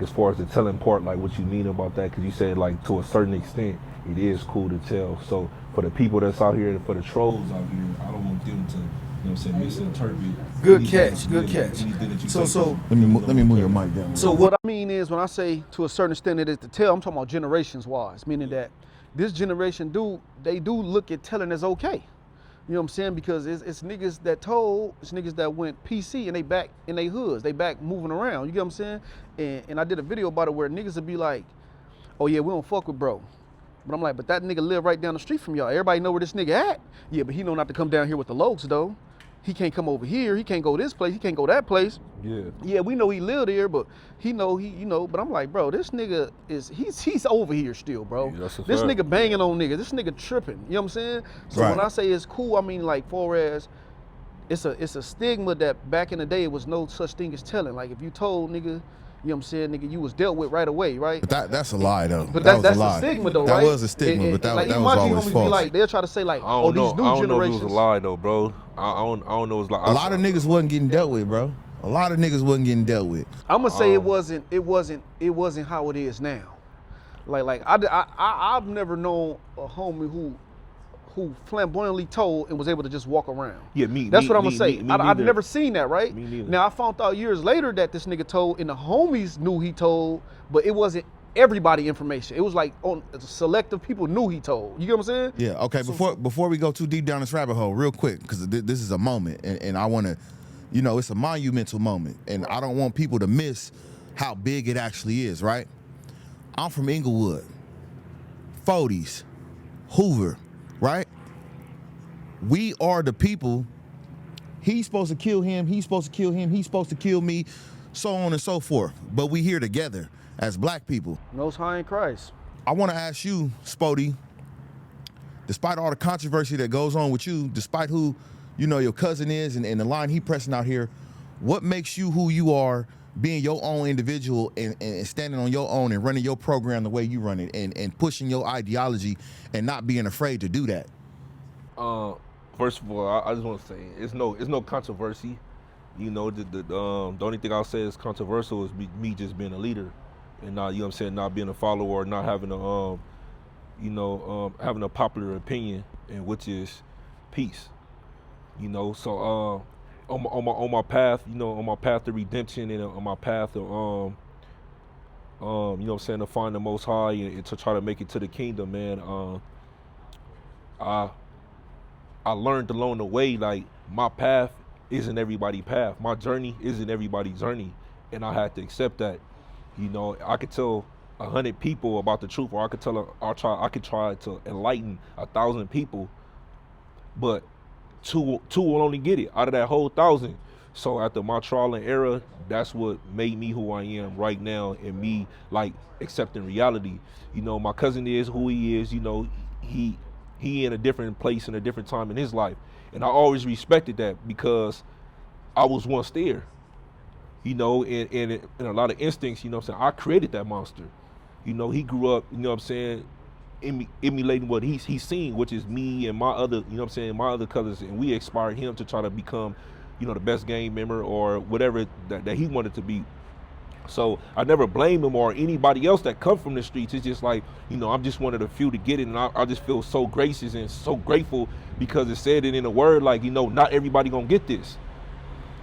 as far as the telling part, like what you mean about that? Because you said like to a certain extent it is cool to tell. So for the people that's out here and for the trolls out here, I don't want them know what I'm saying, misinterpret. Good catch, good catch. Anything that you So, say. so, Let me move your mic down. so what I mean is when I say to a certain extent it is to tell, I'm talking about generations wise, meaning that this generation they do look at telling as okay. You know what I'm saying? Because it's niggas that told, it's niggas that went PC and they back in they hoods, they back moving around. You get what I'm saying? And I did a video about it where niggas would be like, oh yeah, we don't fuck with bro. But I'm like, but that nigga live right down the street from y'all. Everybody know where this nigga at. Yeah, but he know not to come down here with the lokes though. He can't come over here. He can't go this place. He can't go that place. Yeah. Yeah, we know he lived there, but he know but I'm like, bro, this nigga he's over here still, bro. Yeah, that's a This fact. nigga banging on niggas. This nigga tripping. You know what I'm saying? So Right. when I say it's cool, I mean like far as it's a stigma that back in the day it was no such thing as telling. Like if you told nigga, you know what I'm saying, nigga, you was dealt with right away, right? But that's a lie though. But that was that's a lie. a stigma though, that right? was a stigma, but that like, was even my G always homies false. be like, they'll try to say like, I don't know. these new I don't know if generations. it was a lie though, bro. I don't know. It's like A lot of niggas wasn't getting dealt with, bro. A lot of niggas wasn't getting dealt with. I'm gonna say it wasn't how it is now. Like I've never known a homie who flamboyantly told and was able to just walk around. Yeah, That's what I'm gonna say. me I've neither. never seen that, right? Me neither. Now I found out years later that this nigga told and the homies knew he told, but it wasn't everybody information. It was like on selective people knew he told. You get what I'm saying? Yeah. Okay. Before we go too deep down this rabbit hole, real quick, because this is a moment, and I want to, it's a monumental moment, and I don't want people to miss how big it actually is. Right? I'm from Inglewood, 40s, Hoover, right? We are the people. He's supposed to kill him. He's supposed to kill him. He's supposed to kill me, so on and so forth. But we here together as black people. Most high in Christ. I want to ask you, Spoety, despite all the controversy that goes on with you, despite who, your cousin is and the line he pressing out here, what makes you who you are, being your own individual and standing on your own and running your program the way you run it and pushing your ideology and not being afraid to do that? First of all, I just want to say it's no controversy. The only thing I'll say is controversial is me just being a leader, and not not being a follower or not having having a popular opinion, and which is peace. So on my path, on my path to redemption and on my path to to find the Most High and to try to make it to the kingdom, man. I learned along the way, like, my path isn't everybody's path. My journey isn't everybody's journey. And I had to accept that. I could tell 100 people about the truth, or I could try to enlighten 1,000 people, but two will only get it out of that whole 1,000. So after my trial and error, that's what made me who I am right now, and me like accepting reality. My cousin is who he is. He in a different place in a different time in his life. And I always respected that because I was once there. In a lot of instincts, I created that monster. He grew up, emulating what he's seen, which is me and my other, my other cousins, and we inspired him to try to become, the best gang member or whatever that he wanted to be. So I never blame him or anybody else that come from the streets. It's just like, I'm just one of the few to get it, and I just feel so gracious and so grateful because it said it in a word, like, not everybody gonna get this.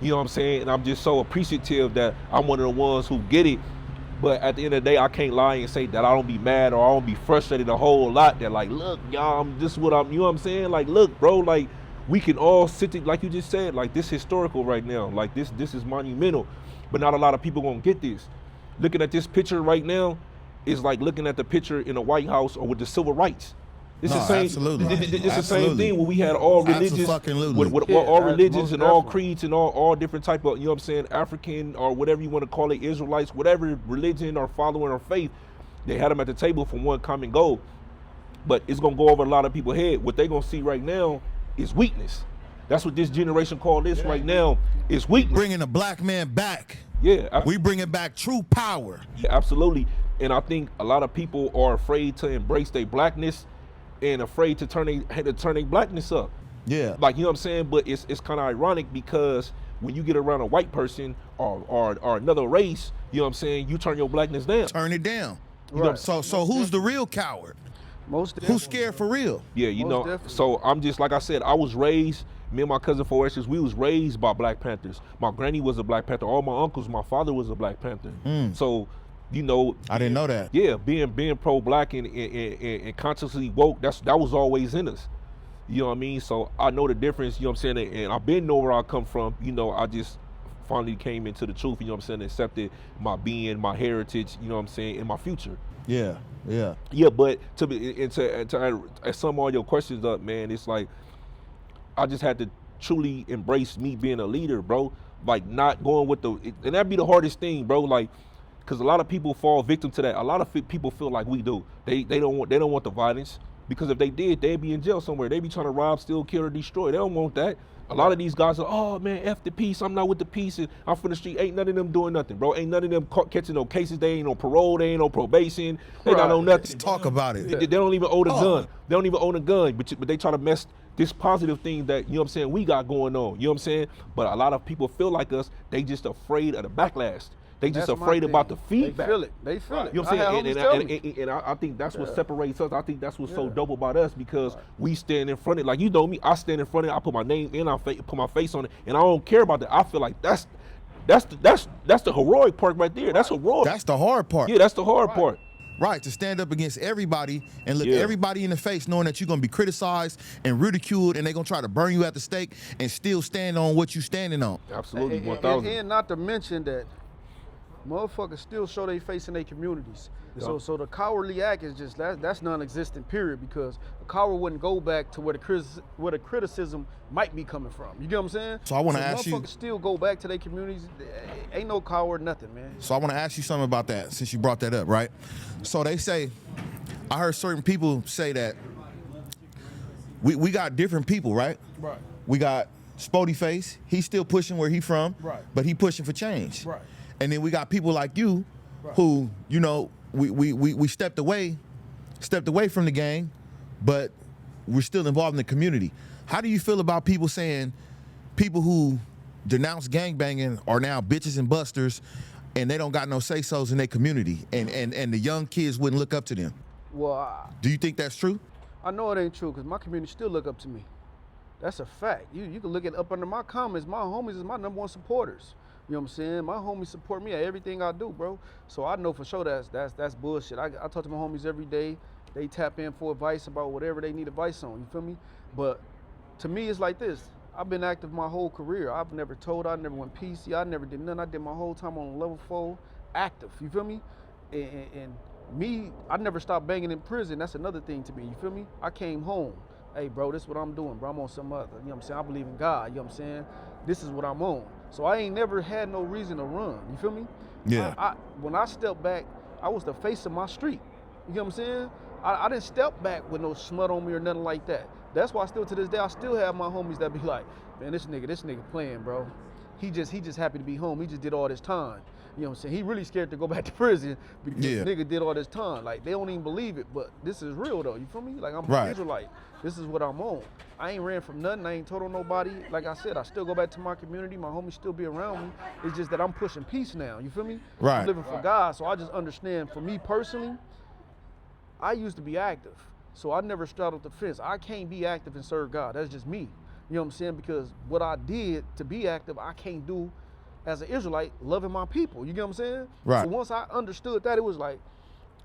You know what I'm saying? And I'm just so appreciative that I'm one of the ones who get it. But at the end of the day, I can't lie and say that I don't be mad or I don't be frustrated a whole lot. That like, look, y'all, this is what I'm, you know what I'm saying? Like, look, bro, like, we can all sit, like you just said, like, this historical right now. Like, this is monumental. But not a lot of people gonna get this. Looking at this picture right now is like looking at the picture in the White House or with the civil rights. It's the same. Absolutely. It's the same thing when we had all religions, with Yeah, all religions most and all definitely. creeds and all different type of, African or whatever you want to call it, Israelites, whatever religion or following or faith, they had them at the table for one common goal. But it's gonna go over a lot of people's head. What they gonna see right now is weakness. That's what this generation call this right now, is weakness. Bringing the black man back. Yeah, We bringing back true power. yeah, absolutely. And I think a lot of people are afraid to embrace their blackness and afraid to turn their blackness up. Yeah. Like, you know what I'm saying? But it's kind of ironic because when you get around a white person or another race, you know what I'm saying, you turn your blackness down. Turn it down. Right. So who's the real coward? Most definitely. Who's scared for real? Yeah, Most definitely. so I'm just, like I said, I was raised Me and my cousin, for instance, we was raised by Black Panthers. My granny was a Black Panther. All my uncles, my father was a Black Panther. So, you know, I didn't know that. yeah, being pro-Black and consciously woke, that was always in us. You know what I mean? So I know the difference, you know what I'm saying? And I've been know where I come from. You know, I just finally came into the truth, you know what I'm saying, accepted my being, my heritage, you know what I'm saying, and my future. Yeah, yeah. Yeah, but to sum all your questions up, man, it's like I just had to truly embrace me being a leader, bro. Like not going with and that'd be the hardest thing, bro. Like, because a lot of people fall victim to that. A lot of people feel like we do. They don't want the violence, because if they did, they'd be in jail somewhere. They'd be trying to rob, steal, kill, or destroy. They don't want that. A lot of these guys are, oh man, F the peace, I'm not with the peace, and I'm from the street. Ain't none of them doing nothing, bro. Ain't none of them catching no cases. They ain't on parole. They ain't on probation. They not on nothing. Let's talk about it. They don't even own a gun. They don't even own a gun, but they try to mess this positive thing that, you know what I'm saying, we got going on. You know what I'm saying? But a lot of people feel like us. They just afraid of the backlash. They just afraid about the feedback. They feel it. They feel it. You know what I'm saying? And I think that's what separates us. I think that's what's so dope about us, because we stand in front of it. Like, you know me, I stand in front of it, I put my name in, I put my face on it, and I don't care about that. I feel like that's the heroic part right there. That's heroic. That's the hard part. Yeah, that's the hard part. Right, to stand up against everybody and look everybody in the face, knowing that you're gonna be criticized and ridiculed, and they're gonna try to burn you at the stake, and still stand on what you're standing on. Absolutely, And 1,000. and not to mention that motherfuckers still show their face in their communities. Yeah. So the cowardly act is just that's non-existent, period, because a coward wouldn't go back to where the criticism might be coming from. You get what I'm saying? So I want to ask you. Motherfuckers still go back to their communities. Ain't no coward, nothing, man. So I want to ask you something about that, since you brought that up, right? So they say, I heard certain people say that we got different people, right? Right. We got Spoety Face. He's still pushing where he from, Right. but he pushing for change. Right. And then we got people like you, who, you know, we stepped away from the gang, but we're still involved in the community. How do you feel about people saying people who denounce gangbanging are now bitches and busters, and they don't got no say-sos in their community, and the young kids wouldn't look up to them? Well, Do you think that's true? I know it ain't true, because my community still look up to me. That's a fact. You can look it up under my comments. My homies is my #1 supporters. You know what I'm saying? My homies support me at everything I do, bro. So I know for sure that's bullshit. I talk to my homies every day. They tap in for advice about whatever they need advice on. You feel me? But to me, it's like this. I've been active my whole career. I've never told. I never went PC. I never did nothing. I did my whole time on level 4, active. You feel me? And me, I never stopped banging in prison. That's another thing to me. You feel me? I came home. Hey, bro, this is what I'm doing, bro. I'm on some other. You know what I'm saying? I believe in God. You know what I'm saying? This is what I'm on. So I ain't never had no reason to run. You feel me? Yeah. When I stepped back, I was the face of my street. You know what I'm saying? I didn't step back with no smut on me or nothing like that. That's why still to this day, I still have my homies that be like, man, this nigga playing, bro. He just happy to be home. He just did all this time. You know what I'm saying? He really scared to go back to prison because nigga did all this time. Like, they don't even believe it, but this is real though. You feel me? Like, I'm an Israelite. This is what I'm on. I ain't ran from nothing. I ain't told on nobody. Like I said, I still go back to my community. My homies still be around me. It's just that I'm pushing peace now. You feel me? Right. I'm living for God. So I just understand, for me personally, I used to be active. So I never straddled the fence. I can't be active and serve God. That's just me. You know what I'm saying? Because what I did to be active, I can't do as an Israelite, loving my people. You get what I'm saying? Right. So once I understood that, it was like,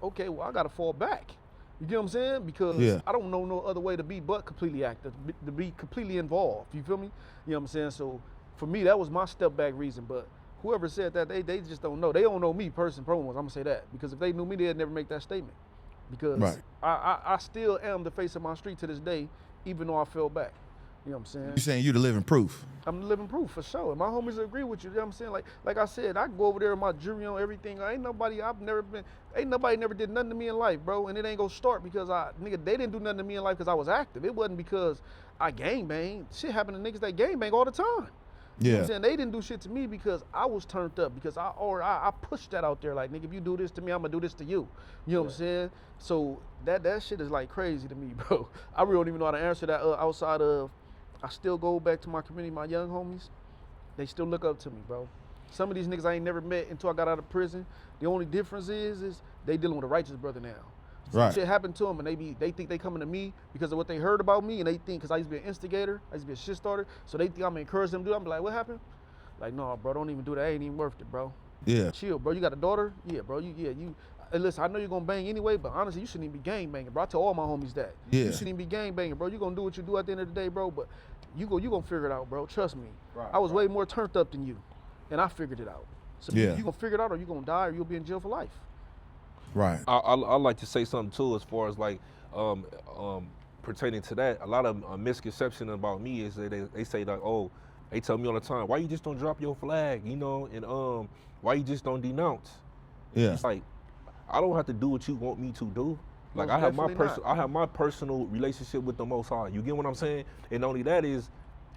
okay, well, I got to fall back. You get what I'm saying? Because I don't know no other way to be but completely active, to be completely involved. You feel me? You know what I'm saying? So for me, that was my step back reason. But whoever said that, they just don't know. They don't know me, person, I'm going to say that. Because if they knew me, they'd never make that statement. Because I still am the face of my street to this day, even though I fell back. You know what I'm saying? You saying you the living proof? I'm the living proof for sure. And my homies agree with you. You know what I'm saying? Like I said, I go over there with my jewelry on, everything. Ain't nobody never did nothing to me in life, bro. And it ain't gonna start because they didn't do nothing to me in life because I was active. It wasn't because I gangbang. Shit happened to niggas that gangbang all the time. You know what I'm saying? They didn't do shit to me because I was turned up, because I pushed that out there. Like, nigga, if you do this to me, I'm gonna do this to you. You know what I'm saying? So that shit is like crazy to me, bro. I really don't even know how to answer that outside of, I still go back to my community, my young homies. They still look up to me, bro. Some of these niggas I ain't never met until I got out of prison. The only difference is they dealing with a righteous brother now. Right. Shit happened to them, and they think they coming to me because of what they heard about me, and they think because I used to be an instigator, I used to be a shit starter, so they think I'm gonna encourage them to do it. I'm like, what happened? Like, no, bro, don't even do that. Ain't even worth it, bro. Yeah. Chill, bro. You got a daughter? Yeah, bro. Hey, listen, I know you're gonna bang anyway, but honestly, you shouldn't even be gang banging, bro. I tell all my homies that. Yeah. You shouldn't even be gang banging, bro. You gonna do what you do at the end of the day, bro. But you gonna figure it out, bro. Trust me. Right, I was way more turned up than you, and I figured it out. So Yeah. you gonna figure it out, or you gonna die, or you'll be in jail for life. Right. I like to say something too, as far as like pertaining to that. A lot of misconception about me is that they say like, oh, they tell me all the time, why you just don't drop your flag, you know, and why you just don't denounce? Yeah. It's like, I don't have to do what you want me to do. Like, Most I have definitely my personal relationship with the Most High. You get what I'm saying? And only that is,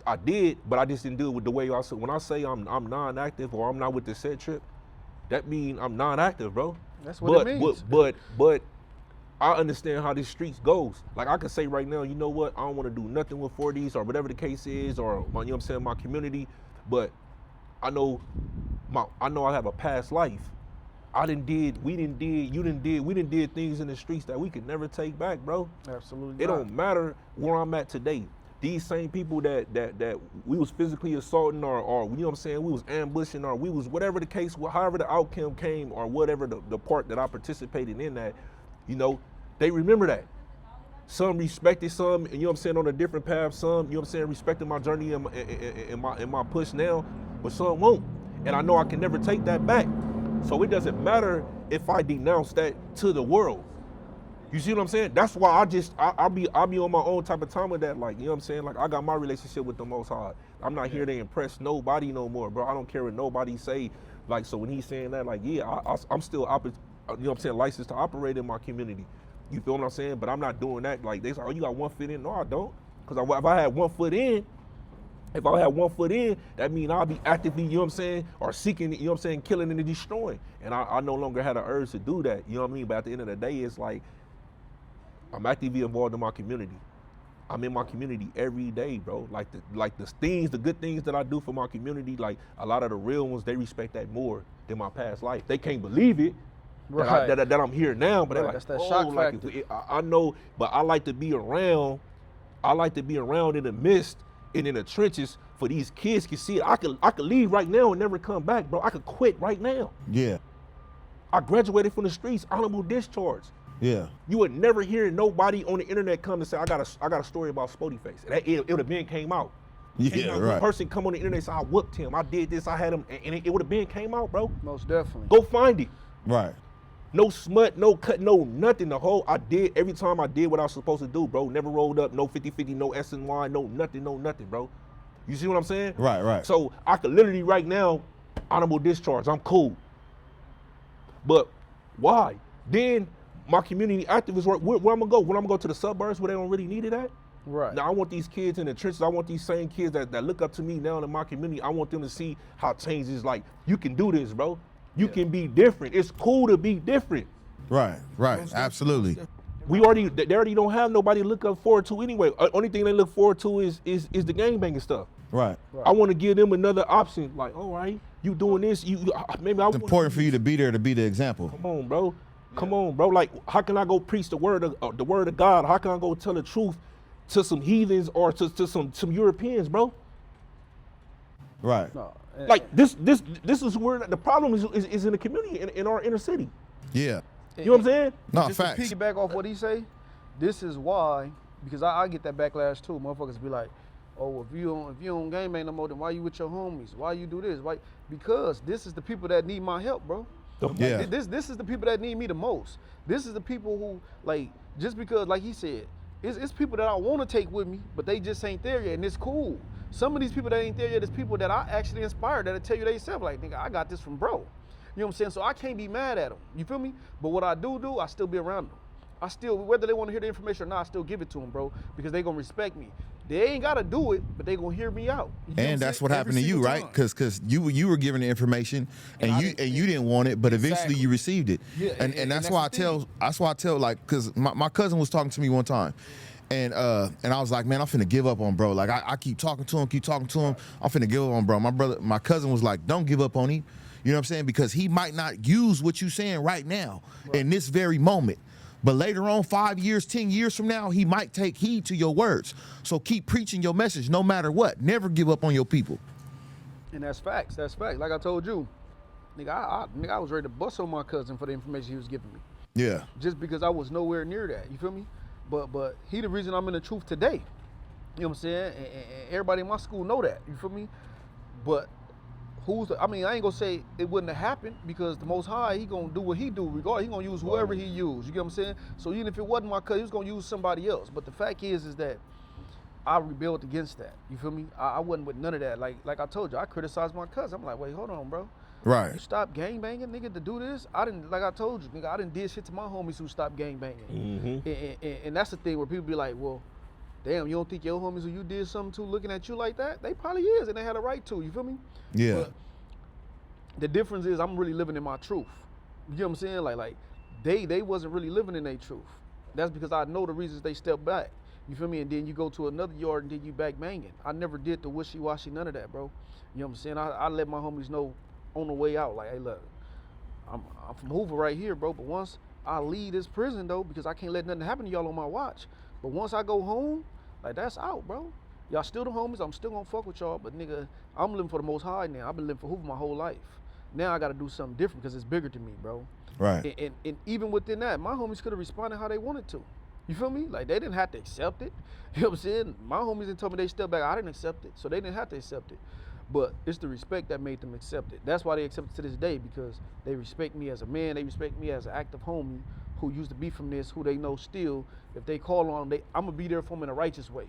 I did, but I just didn't do it with the way I said. When I say I'm non-active or I'm not with the set trip, that means I'm non-active, bro. That's what it means. But I understand how these streets goes. Like, I can say right now, you know what? I don't want to do nothing with 40s or whatever the case is, or my, you know what I'm saying, my community. But I know I have a past life. We done did things in the streets that we could never take back, bro. Absolutely. It don't matter where I'm at today. These same people that we was physically assaulting or you know what I'm saying, we was ambushing or we was whatever the case, however the outcome came or whatever the part that I participated in that, you know, they remember that. Some respected some, you know what I'm saying, on a different path. Some, you know what I'm saying, respected my journey and my push now, but some won't. And I know I can never take that back. So it doesn't matter if I denounce that to the world. You see what I'm saying? That's why I'll be on my own type of time with that. Like, you know what I'm saying? Like, I got my relationship with the Most High. I'm not here to impress nobody no more, bro. I don't care what nobody say. Like, so when he's saying that, like, yeah, I'm still, you know what I'm saying, licensed to operate in my community. You feel what I'm saying? But I'm not doing that. Like, they say, oh, you got 1 foot in? No, I don't. Because if I had 1 foot in, that means I'll be actively, you know what I'm saying, or seeking, you know what I'm saying, killing and destroying. And I no longer had an urge to do that, you know what I mean? But at the end of the day, it's like, I'm actively involved in my community. I'm in my community every day, bro. Like the things, the good things that I do for my community, like a lot of the real ones, they respect that more than my past life. They can't believe it, Right. that I'm here now, but they're like, That's that oh, shock like, factor. I know, but I like to be around. I like to be around in the midst and in the trenches for these kids can see it. I could leave right now and never come back, bro. I could quit right now. Yeah. I graduated from the streets, honorable discharge. Yeah. You would never hear nobody on the internet come and say, I got a story about Spoety Face. It would have been came out. Yeah, One right. person come on the internet and say, I whooped him, I did this, I had him, and it would have been came out, bro. Most definitely. Go find it. Right. No smut, no cut, no nothing. Every time I did what I was supposed to do, bro. Never rolled up, no 50-50, no S&Y, no nothing, bro. You see what I'm saying? Right, right. So I could literally right now, honorable discharge, I'm cool. But why? Then my community activists work, where I'm gonna go? When I'm gonna go to the suburbs where they don't really need it at? Right. Now I want these kids in the trenches, I want these same kids that look up to me now in my community, I want them to see how change is like, you can do this, bro. You can be different. It's cool to be different. Right, right. Absolutely. They already don't have nobody to look up forward to anyway. Only thing they look forward to is the gangbanging stuff. Right. I want to give them another option. Like, all right, you doing this? Maybe It's important for you to be there to be the example. Come on, bro. Come on, bro. Like, how can I go preach the word of God? How can I go tell the truth to some heathens or to some Europeans, bro? Right. No, Like this is where the problem is in the community in our inner city. Yeah. You know what I'm saying? No, just facts. to piggyback off what he say, this is why, because I get that backlash too. Motherfuckers be like, oh, if you don't game bang no more, then why you with your homies? Why you do this? Why? Because this is the people that need my help, bro. Yeah. Like, this is the people that need me the most. This is the people who, like, just because, like he said, it's people that I want to take with me, but they just ain't there yet, and it's cool. Some of these people that ain't there yet is people that I actually inspired that'll tell you they self, like, nigga, I got this from bro. You know what I'm saying? So I can't be mad at them. You feel me? But what I do, I still be around them. I still, whether they want to hear the information or not, I still give it to them, bro, because they gonna respect me. They ain't gotta do it, but they gonna hear me out. You know And I'm that's saying? what happened to you, right? Because you were given the information and you didn't want it, but eventually you received it. Yeah, and that's why I tell like, because my cousin was talking to me one time. And I was like, man, I'm finna give up on bro. Like I keep talking to him. I'm finna give up on bro. My cousin was like, don't give up on him. You know what I'm saying? Because he might not use what you're saying right now in this very moment. But later on, 5 years, 10 years from now, he might take heed to your words. So keep preaching your message no matter what. Never give up on your people. And that's facts. That's facts. Like I told you, nigga, I was ready to bust on my cousin for the information he was giving me. Yeah. Just because I was nowhere near that. You feel me? But he the reason I'm in the truth today. You know what I'm saying? And everybody in my school know that. You feel me? But I ain't gonna say it wouldn't have happened, because the Most High, he gonna do what he do regardless. He gonna use whoever he use. You get what I'm saying? So even if it wasn't my cousin, he was gonna use somebody else. But the fact is that I rebelled against that. You feel me? I wasn't with none of that. Like I told you, I criticized my cousin. I'm like, wait, hold on, bro. Right. You stop gangbanging, nigga, to do this? I didn't, like I told you, nigga, I didn't did shit to my homies who stopped gangbanging. And that's the thing where people be like, well, damn, you don't think your homies who you did something to looking at you like that? They probably is, and they had a right to, you feel me? Yeah. But the difference is I'm really living in my truth. You know what I'm saying? Like they wasn't really living in their truth. That's because I know the reasons they stepped back. You feel me? And then you go to another yard and then you back banging. I never did the wishy-washy, none of that, bro. You know what I'm saying? I let my homies know on the way out, like, hey, look, I'm from Hoover right here, bro. But once I leave this prison, though, because I can't let nothing happen to y'all on my watch. But once I go home, like, that's out, bro. Y'all still the homies. I'm still gonna fuck with y'all. But, nigga, I'm living for the Most High now. I've been living for Hoover my whole life. Now I got to do something different because it's bigger to me, bro. Right. And even within that, my homies could have responded how they wanted to. You feel me? Like, they didn't have to accept it. You know what I'm saying? My homies didn't tell me they stepped back. I didn't accept it. So they didn't have to accept it. But it's the respect that made them accept it. That's why they accept it to this day, because they respect me as a man. They respect me as an active homie who used to be from this, who they know still, if they call on them, I'm going to be there for them in a righteous way.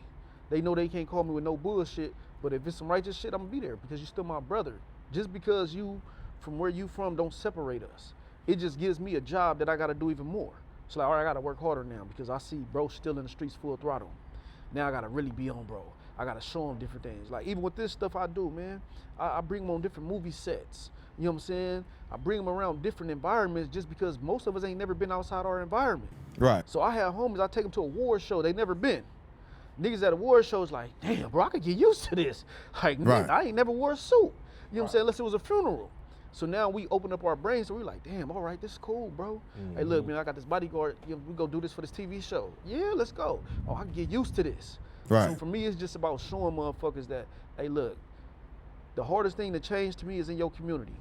They know they can't call me with no bullshit, but if it's some righteous shit, I'm going to be there because you're still my brother. Just because you, from where you from, don't separate us. It just gives me a job that I got to do even more. It's like, all right, I got to work harder now because I see bro still in the streets full throttle. Now I got to really be on bro. I got to show them different things. Like, even with this stuff I do, man, I bring them on different movie sets. You know what I'm saying? I bring them around different environments just because most of us ain't never been outside our environment. Right. So I have homies, I take them to a award show they never been. Niggas at award shows like, damn, bro, I could get used to this. Like, right. I ain't never wore a suit. You know what I'm saying? Unless it was a funeral. So now we open up our brains, so we're like, damn, all right, this is cool, bro. Hey, look, man, I got this bodyguard. We go do this for this TV show. Yeah, let's go. Oh, I can get used to this. Right. So for me, it's just about showing motherfuckers that, hey, look, the hardest thing to change to me is in your community.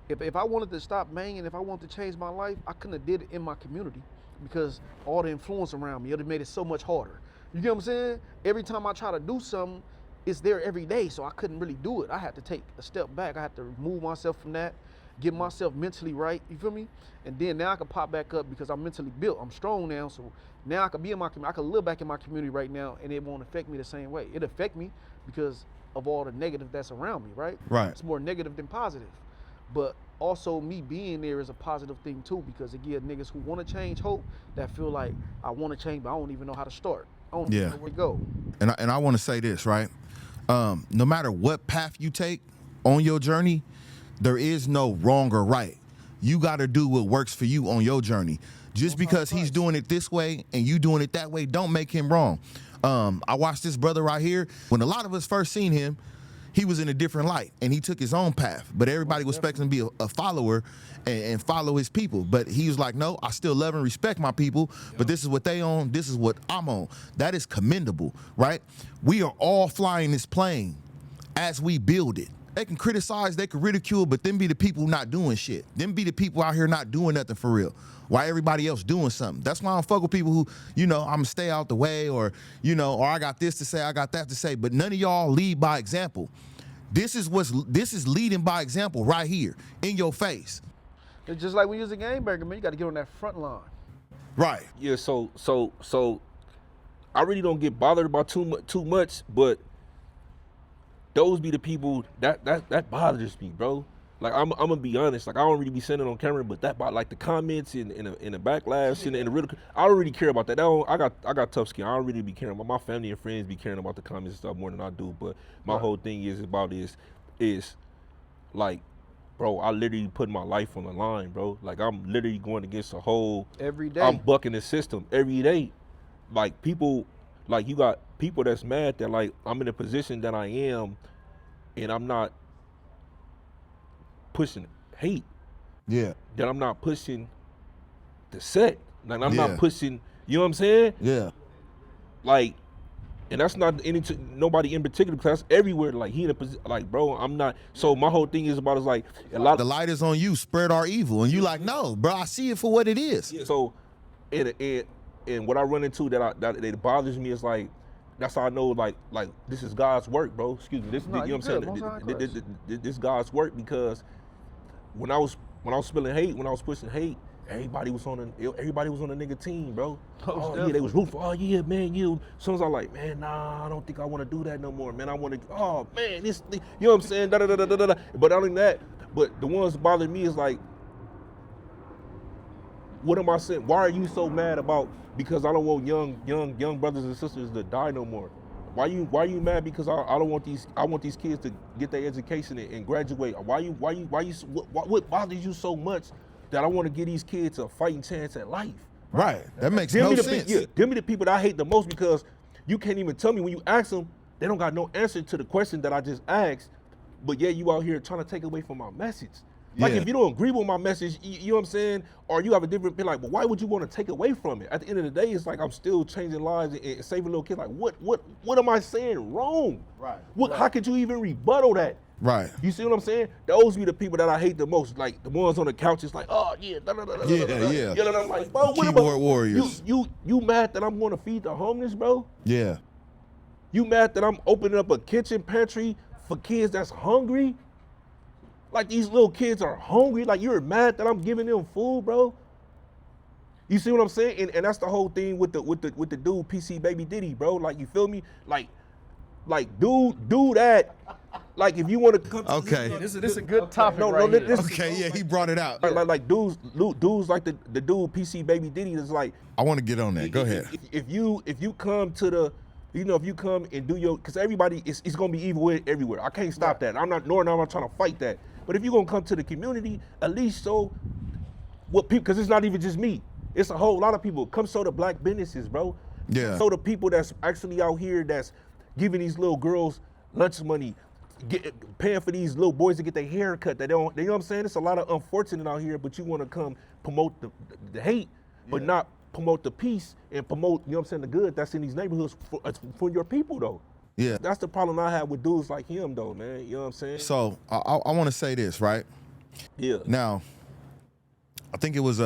If I wanted to stop banging, if I wanted to change my life, I couldn't have did it in my community because all the influence around me, it would have made it so much harder. You get what I'm saying? Every time I try to do something, it's there every day, so I couldn't really do it. I had to take a step back. I had to remove myself from that, get myself mentally right, you feel me? And then now I can pop back up because I'm mentally built. I'm strong now, so now I can be in my community. I can live back in my community right now, and it won't affect me the same way. It affect me because of all the negative that's around me, right? Right. It's more negative than positive. But also me being there is a positive thing too, because it gives niggas who want to change hope that feel like I want to change, but I don't even know how to start. I don't even know where to go. And I want to say this, right? No matter what path you take on your journey, there is no wrong or right. You got to do what works for you on your journey. Just because he's doing it this way and you doing it that way, don't make him wrong. I watched this brother right here. When a lot of us first seen him, he was in a different light and he took his own path. But everybody was expecting him to be a follower and follow his people. But he was like, no, I still love and respect my people, but this is what they own, this is what I'm on. That is commendable, right? We are all flying this plane as we build it. They can criticize, they can ridicule, but them be the people not doing shit. Them be the people out here not doing nothing for real. While everybody else doing something. That's why I don't fuck with people who, I'm gonna stay out the way or I got this to say, I got that to say, but none of y'all lead by example. This is leading by example right here in your face. It's just like when you're a game banger, man, you got to get on that front line. Right. Yeah, so I really don't get bothered about too much, but those be the people that bothers me, bro. Like I'm gonna be honest, like I don't really be sending on camera, but that like the comments and the backlash and the ridicule, I don't really care about that. I got tough skin. I don't really be caring about my family and friends be caring about the comments and stuff more than I do. But my whole thing is like, bro, I literally put my life on the line, bro. Like I'm literally going against a whole every day. I'm bucking the system every day. Like people, like you got people that's mad that like I'm in a position that I am, and I'm not pushing hate. Yeah. That I'm not pushing the set. Like I'm Yeah. not pushing. You know what I'm saying? Yeah. Like, and that's not nobody in particular, because that's everywhere. Like he in a position, like bro, I'm not. So my whole thing is about is like a lot. The light is on you, spread our evil, and you like, no, bro, I see it for what it is. So, and what I run into that bothers me is like, that's how I know like this is God's work, bro. Excuse me. This No, you know you what I'm good. Most high saying? Christ. This God's work, because when I was spilling hate, when I was pushing hate, everybody was on the nigga team, bro. Oh yeah, they was rooting for. Oh yeah, man, you. As soon as I like, man, nah, I don't think I want to do that no more, man. I want to. Oh man, this. You know what I'm saying? Da da da da da da. But not only that, but the ones that bother me is like, what am I saying? Why are you so mad about? Because I don't want young brothers and sisters to die no more. Why you mad? Because I don't want these. I want these kids to get their education and graduate. What bothers you so much that I want to give these kids a fighting chance at life? Right. That makes no sense. Give me the people that I hate the most, because you can't even tell me when you ask them, they don't got no answer to the question that I just asked. But yeah, you out here trying to take away from my message. Like, Yeah. if you don't agree with my message, you know what I'm saying? Or you have a different opinion, like, but why would you want to take away from it? At the end of the day, it's like I'm still changing lives and saving little kids. Like, what am I saying wrong? Right. How could you even rebuttal that? Right. You see what I'm saying? Those be the people that I hate the most. Like the ones on the couch, it's like, oh yeah, Yeah. You know, I'm like, bro, what Keyboard about warriors. You mad that I'm going to feed the homeless, bro? Yeah. You mad that I'm opening up a kitchen pantry for kids that's hungry? Like, these little kids are hungry. Like, you're mad that I'm giving them food, bro? You see what I'm saying? And that's the whole thing with the dude PC Baby Diddy, bro. Like, you feel me? Like do that. Like, if you want to come. Okay. This is a good topic. No, right no, here. this- Okay, yeah, he brought it out. Like dudes like the dude PC Baby Diddy is like. I want to get on that. Go ahead. If you come to the, you know, if you come and do your, because everybody it's gonna be evil everywhere. I can't stop that. I'm not trying to fight that. But if you're gonna come to the community, at least show what people, because it's not even just me. It's a whole lot of people. Come show the black businesses, bro. Yeah. Show the people that's actually out here that's giving these little girls lunch money, paying for these little boys to get their hair cut. They don't, you know what I'm saying? It's a lot of unfortunate out here, but you want to come promote the hate, but not promote the peace and promote, you know what I'm saying, the good that's in these neighborhoods for your people, though. Yeah. That's the problem I have with dudes like him, though, man. You know what I'm saying? So I want to say this, right? Yeah. Now, I think it was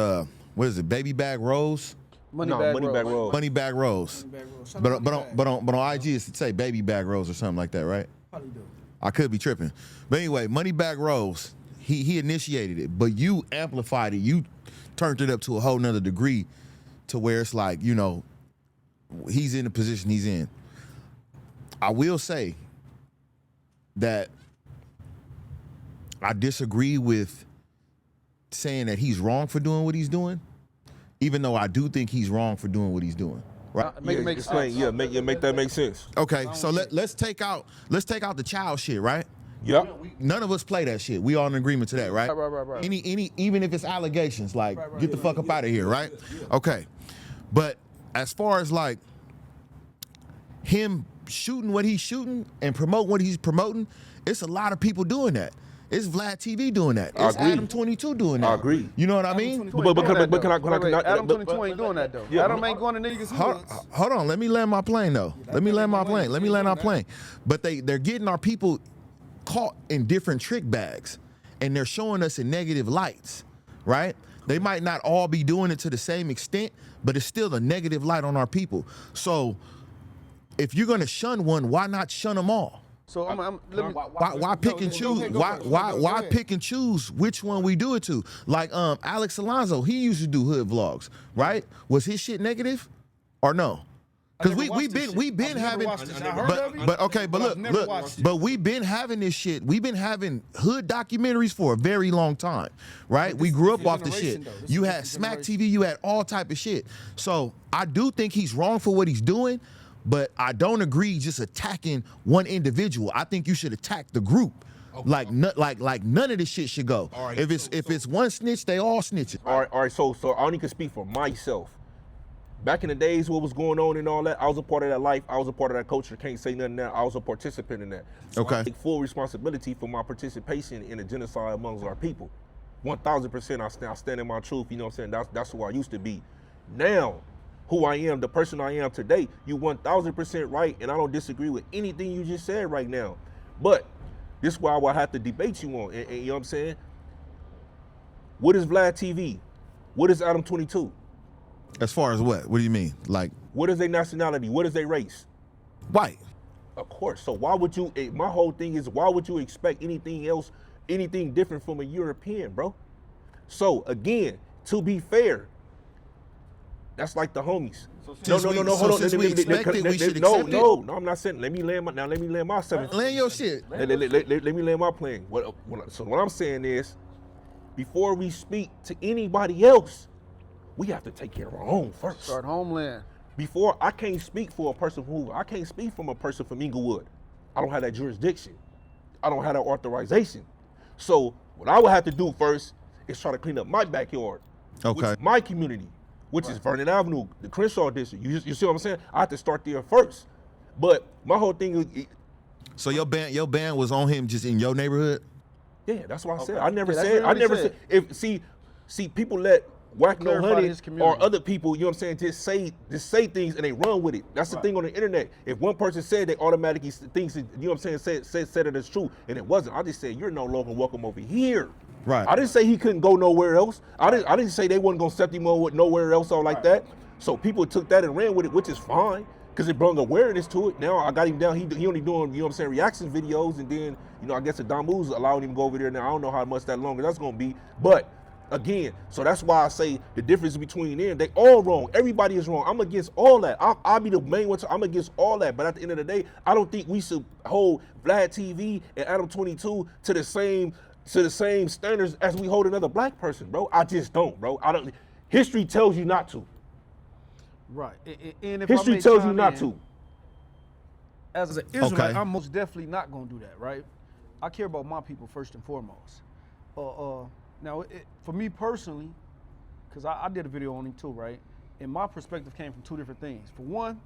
what is it, Baby Bag Rose? Money Bag Road. Money Bag Rose. But on IG it's to say Baby Bag Rose or something like that, right? Probably do. I could be tripping. But anyway, Money Bag Rose, he initiated it, but you amplified it. You turned it up to a whole nother degree to where it's like, you know, he's in the position he's in. I will say that I disagree with saying that he's wrong for doing what he's doing, even though I do think he's wrong for doing what he's doing. Right? Make Explain. sense. Make that make sense. Okay, so let's take out the child shit, right? Yep. None of us play that shit. We all in agreement to that, right? Right. Any even if it's allegations, like get the fuck up out of here, right? Okay. But as far as like him shooting what he's shooting and promote what he's promoting, it's a lot of people doing that. It's Vlad TV doing that. I It's agree. Adam 22 doing that. I agree. You know what I mean? But can I- Adam but- 22 ain't doing that though. Yeah. Adam ain't going to niggas' hoods. Hold on, let me land my plane though. Let me land my plane. But they're getting our people caught in different trick bags, and they're showing us in negative lights, right? They might not all be doing it to the same extent, but it's still a negative light on our people. So if you're gonna shun one, why not shun them all? So let me. Why pick and choose? Why pick and choose which one we do it to? Like Alex Alonso, he used to do hood vlogs, right? Was his shit negative or no? Because we've been having, but we've been having this shit. We've been having hood documentaries for a very long time, right? We grew up off the shit. You had Smack TV, you had all type of shit. So I do think he's wrong for what he's doing, but I don't agree just attacking one individual. I think you should attack the group. Okay. Like none of this shit should go. Right, if it's one snitch, they all snitching. All right. So I only can speak for myself. Back in the days, what was going on and all that, I was a part of that life. I was a part of that culture. Can't say nothing now. I was a participant in that. So okay. I take full responsibility for my participation in the genocide amongst our people. 1,000%. I stand in my truth. You know what I'm saying? That's who I used to be. Now, who I am, the person I am today, you 1000% right, and I don't disagree with anything you just said right now. But this is why I will have to debate you on, and you know what I'm saying? What is Vlad TV? What is Adam 22? As far as what? What do you mean? Like, What is their nationality? What is their race? white. Of course. So why would you, my whole thing is, why would you expect anything else, anything different from a European, bro? So again, to be fair, that's like the homies. No, hold on. Since we expect it, we should accept it. No, I'm not saying. Let me land my 7. Land your shit. Let me land my plane. So what I'm saying is, before we speak to anybody else, we have to take care of our own first. Start homeland. Before, I can't speak for a person I can't speak from a person from Inglewood. I don't have that jurisdiction. I don't have that authorization. So what I would have to do first is try to clean up my backyard. Okay. Which is my community, which is Vernon Avenue, the Crenshaw district. You see what I'm saying? I have to start there first. But my whole thing is, So your band was on him just in your neighborhood? yeah, that's what I said. Okay. I never Yeah, that's said, what he said. if see people let Whack No Clarify Honey his community. or other people, you know what I'm saying, just say things and they run with it. That's the thing on the internet. If one person said, they automatically thinks, you know what I'm saying, said it as true, and it wasn't. I just said, you're no longer welcome over here. Right. I didn't say he couldn't go nowhere else. I didn't say they wasn't gonna accept him nowhere else or like that. So people took that and ran with it, which is fine, because it brought awareness to it. Now I got him down. He only doing, you know what I'm saying, reaction videos, and then, you know, I guess the Damu's allowing him to go over there now. I don't know how much that longer that's gonna be, but again, so that's why I say the difference between them, they all wrong. Everybody is wrong. I'm against all that. I'll be the main one. I'm against all that. But at the end of the day, I don't think we should hold Vlad TV and Adam 22 to the same standards as we hold another black person, bro. I just don't, bro. I don't. History tells you not to. Right. And if History I may tells you chime not in, to. As an Israelite, Okay. I'm most definitely not gonna do that, right? I care about my people first and foremost. Now, for me personally, because I did a video on him too, right? And my perspective came from two different things. For one,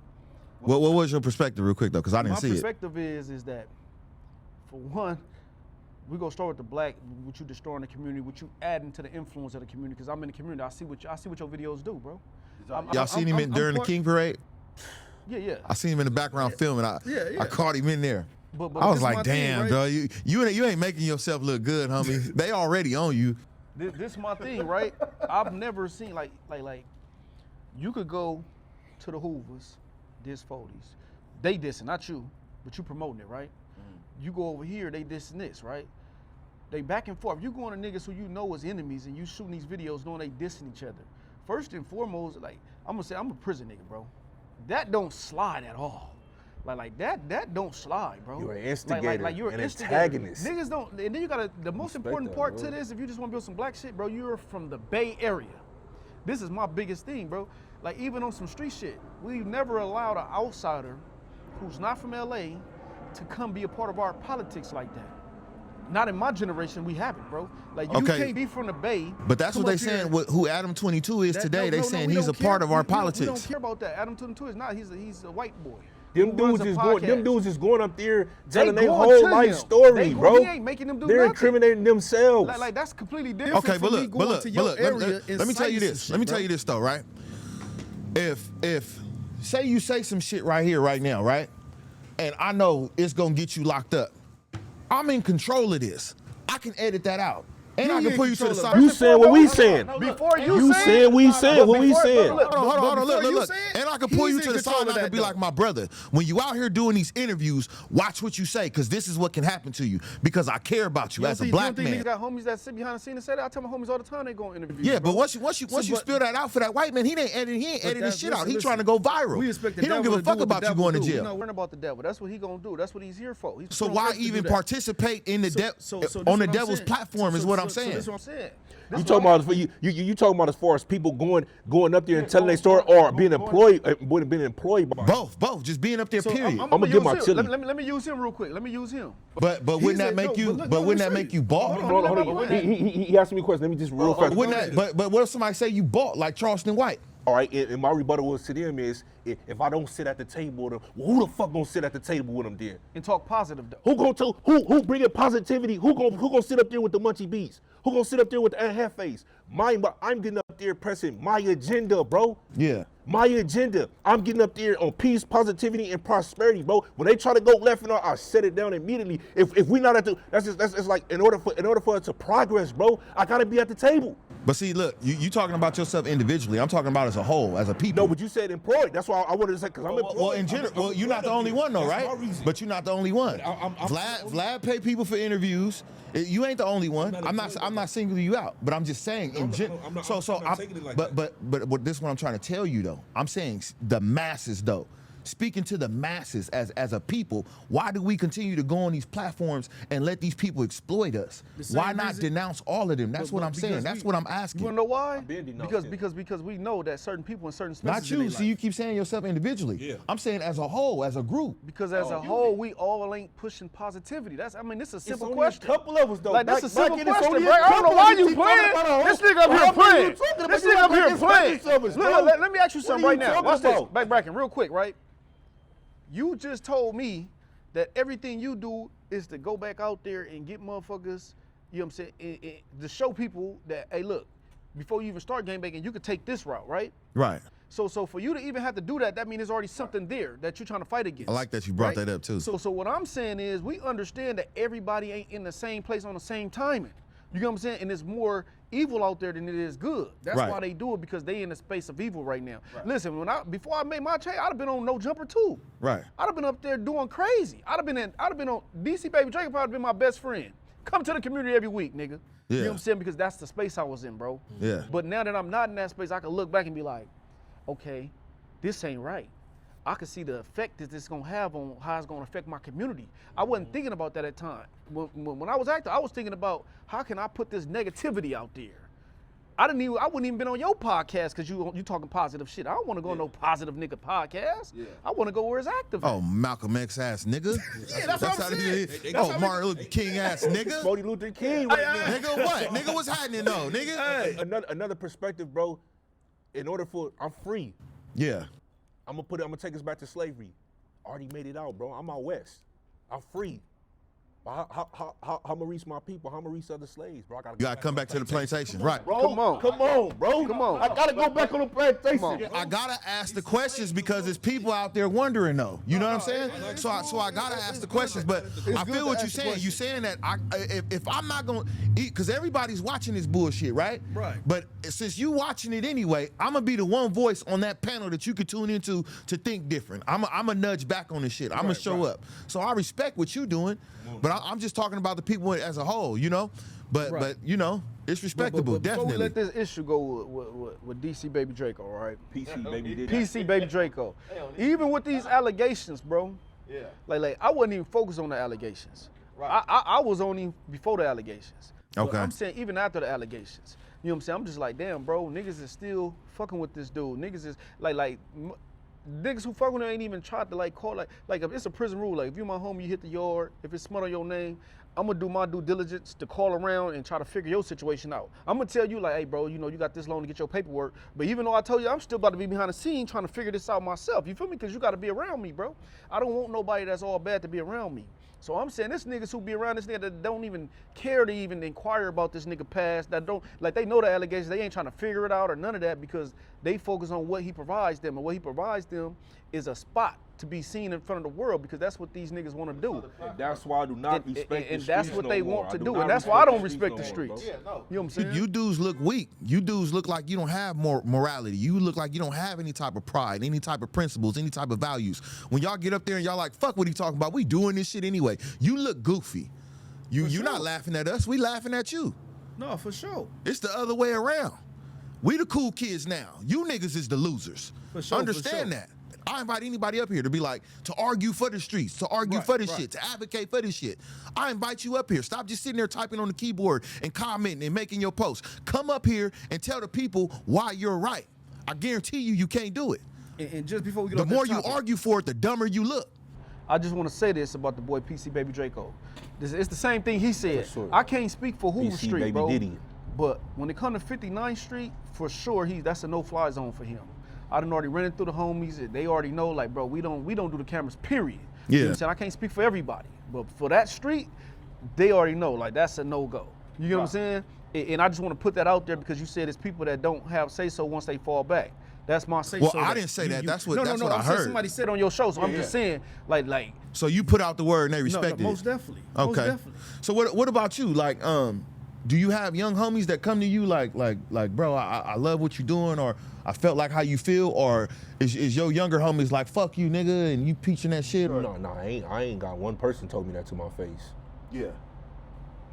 What was your perspective, real quick though? Because I didn't my see it. perspective is that, for one, we're gonna start with the black, what you destroying the community, what you adding to the influence of the community. Because I'm in the community, I see what your videos do, bro. Y'all seen him during the King Parade? Yeah. I seen him in the background filming. Yeah. I caught him in there. But I was this like, my thing, damn, right? bro, you ain't making yourself look good, homie. They already on you. This is my thing, right? I've never seen like you could go to the Hoovers, diss 40s. They dissing, not you, but you promoting it, right? You go over here, they dissing this, right? They back and forth. You going to niggas who you know is enemies and you shooting these videos knowing they dissing each other. First and foremost, like I'm gonna say, I'm a prison nigga, bro. That don't slide at all. Like that don't slide, bro. You're an instigator, like you're an instigator. antagonist. Niggas don't, and then you gotta, the most important that, part bro. to this, if you just wanna build some black shit, bro, you're from the Bay Area. This is my biggest thing, bro. Like even on some street shit, we've never allowed an outsider who's not from LA to come be a part of our politics like that. Not in my generation, we haven't, bro. Like you Okay. can't be from the Bay. But that's come what they up here- saying. Who Adam 22 is that- today? no, They no, saying we he's don't a part care. of our We don't politics. care about that. Adam 22 is not. He's a white boy. Them who runs dudes a is going. Them podcast. dudes is going up there telling They their going whole to life him. story, They bro. going- he ain't making them do They're nothing. incriminating themselves. Like that's completely different. Okay, from but me look, going but look, to but your look. area and Let me tell you citing this. some Let me shit, tell bro. you this though, right? If say you say some shit right here, right now, right, and I know it's gonna get you locked up, I'm in control of this. I can edit that out, and I can put you to the side. You saying what we saying? Before You saying we saying what we saying? Hold on, before you look. say it, And I can pull you he's to in the control side and of I can that, be though. like, my brother, when you out here doing these interviews, watch what you say, because this is what can happen to you, because I care about you as a black You man. don't think niggas got homies that sit behind the scene and say that? I tell my homies all the time they go on interviews. Yeah, bro. but once you but- spill that out for that white man, he ain't editing that's- shit out. He listen, trying to go viral. We expect the He don't devil give a to fuck do what the about you devil going to do. jail. We're not worrying about the devil. That's what he gonna do. That's what he's here for. He's So put on why earth to do even that. participate in the this on is the what I'm devil's saying. platform is what I'm So saying. this is what I'm saying. You talking about you talking about as far as people going up there and telling their story or being employed by Both, just being up there. Period. I'ma get my chili. Let me use him real quick. Let me use him. But wouldn't that said, make no, you? but look, But no, wouldn't that let me make say- you bald? Hold on. He asked me a question. Let me just real fast. Wouldn't that? But what if somebody say you bought like Charleston White? All right, and my rebuttal was to them is if I don't sit at the table with them, well, who the fuck gonna sit at the table with them then? And talk positive though. Who gonna tell who bringing positivity? Who gonna sit up there with the munchie beats? Who gonna sit up there with the half face? I'm getting up there pressing my agenda, bro. Yeah. My agenda. I'm getting up there on peace, positivity, and prosperity, bro. When they try to go left and right, I set it down immediately. If we not at the, that's it's like in order for us to progress, bro, I gotta be at the table. But see, look, you talking about yourself individually. I'm talking about as a whole, as a people. No, but you said employed. That's why I wanted to say, because I'm employed. Well, in general, well, you're not the only one, though, right? But you're not the only one. Vlad pay people for interviews. You ain't the only one. I'm not singling you out, but I'm just saying in general. But this is what I'm trying to tell you, though. I'm saying the masses, though. Speaking to the masses as a people, why do we continue to go on these platforms and let these people exploit us? Why not denounce all of them? That's what I'm saying. That's what I'm asking. You wanna know why? Because we know that certain people in certain Not spaces. you. See, you keep saying yourself individually. Yeah. I'm saying as a whole, as a group. Because as a whole, we all ain't pushing positivity. This is a simple only question. a couple of us, though. Like, that's a simple Back in, it's question, only bro. a I don't know couple why of you us. playing. This nigga up here playing. This nigga up here playing. Look, Let me ask you something are right you now. talking Watch this. about? Back Brackin, real quick, right? You just told me that everything you do is to go back out there and get motherfuckers, you know what I'm saying, to show people that, hey, look, before you even start game banging, you could take this route, right? Right. So for you to even have to do that, that means there's already something there that you're trying to fight against. I like that you brought that up, too. So what I'm saying is we understand that everybody ain't in the same place on the same timing. You know what I'm saying? And there's more evil out there than it is good. That's Right. why they do it, because they in the space of evil right now. Right. Listen, before I made my change, I'd have been on No Jumper too. Right. I'd have been up there doing crazy. I'd have been on DC Baby Draco, probably been my best friend. Come to the community every week, nigga. You know what I'm saying? Because that's the space I was in, bro. Yeah. But now that I'm not in that space, I can look back and be like, okay, this ain't right. I can see the effect that this is gonna have on how it's gonna affect my community. I wasn't thinking about that at the time. When I was acting, I was thinking about how can I put this negativity out there. I wouldn't even been on your podcast because you talking positive shit. I don't want to go on no positive nigga podcast. Yeah. I want to go where it's active. Oh, Malcolm X ass nigga. Yeah, that's what I'm saying. Oh, Martin Luther King ass nigga. Spoety Luther King right now. Nigga, what? Nigga, what's happening though, nigga? Hey, another perspective, bro. In order for, I'm free. Yeah. I'm gonna take us back to slavery. Already made it out, bro. I'm out west. I'm free. How I'm gonna reach my people? How I'm gonna reach other slaves, bro? You gotta come back to the plantation, right? Bro, Come on, bro. Come on. I gotta go back on the plantation. I gotta ask the questions because there's people out there wondering though. You know what I'm saying? So I gotta ask the questions. But I feel what you're saying. You're saying that if I'm not gonna eat, because everybody's watching this bullshit, right? Right. But since you watching it anyway, I'm gonna be the one voice on that panel that you could tune into to think different. I'm a nudge back on this shit. I'm gonna show up. So I respect what you're doing, but I'm just talking about the people as a whole, you know. But you know, it's respectable, but definitely. Before we let this issue go with DC Baby Draco, right? PC, baby, did PC Baby Draco. Even with these allegations, bro. Yeah. Like I wasn't even focused on the allegations. Right. I was on him before the allegations. Okay. But I'm saying even after the allegations. You know what I'm saying? I'm just like, damn, bro, niggas is still fucking with this dude. Niggas is like niggas who fuck with him ain't even tried to like call like if it's a prison rule, like if you my homie, you hit the yard, if it's smut on your name, I'm gonna do my due diligence to call around and try to figure your situation out. I'm gonna tell you like, hey bro, you know you got this long to get your paperwork, but even though I told you, I'm still about to be behind the scene trying to figure this out myself. You feel me? Because you gotta be around me, bro. I don't want nobody that's all bad to be around me. So I'm saying this niggas who be around this nigga that don't even care to even inquire about this nigga past, that don't, like they know the allegations, they ain't trying to figure it out or none of that because they focus on what he provides them, and what he provides them is a spot to be seen in front of the world because that's what these niggas want to do. And that's why I do not respect the streets. And that's what they no want more. to do do, not and that's why I don't respect respect the no more, streets. bro. You know what I'm saying? You dudes look weak. You dudes look like you don't have more morality. You look like you don't have any type of pride, any type of principles, any type of values. When y'all get up there and y'all like, fuck what he talking about. We doing this shit anyway. You look goofy. You're not laughing at us. We laughing at you. No, for sure. It's the other way around. We the cool kids now. You niggas is the losers. For sure, Understand that. I invite anybody up here to be like, to argue for the streets, to argue for this shit, to advocate for this shit. I invite you up here. Stop just sitting there typing on the keyboard and commenting and making your posts. Come up here and tell the people why you're right. I guarantee you can't do it. And just before we get The off more that you topic, argue for it, the dumber you look. I just want to say this about the boy PC Baby Draco. It's the same thing he said. For sure. I can't speak for Hoover PC Street, Baby bro. Diddy. But when it comes to 59th Street, for sure, that's a no-fly zone for him. I done already ran it through the homies. They already know, like, bro, we don't do the cameras, period. You know what I'm saying? I can't speak for everybody. But for that street, they already know, like, that's a no-go. You know what I'm saying? And I just want to put that out there because you said it's people that don't have say so once they fall back. That's my say so. Well, I didn't say that. That's what no, that's no, what I'm I saying heard. somebody said on your show, so I'm just saying, like. So you put out the word and they No, respected it. most definitely. Okay. Most definitely. So what about you? Like, do you have young homies that come to you like, bro, I love what you're doing, or I felt like how you feel, or is your younger homies like, fuck you, nigga, and you preaching that shit? Or? No, I ain't got one person told me that to my face. Yeah.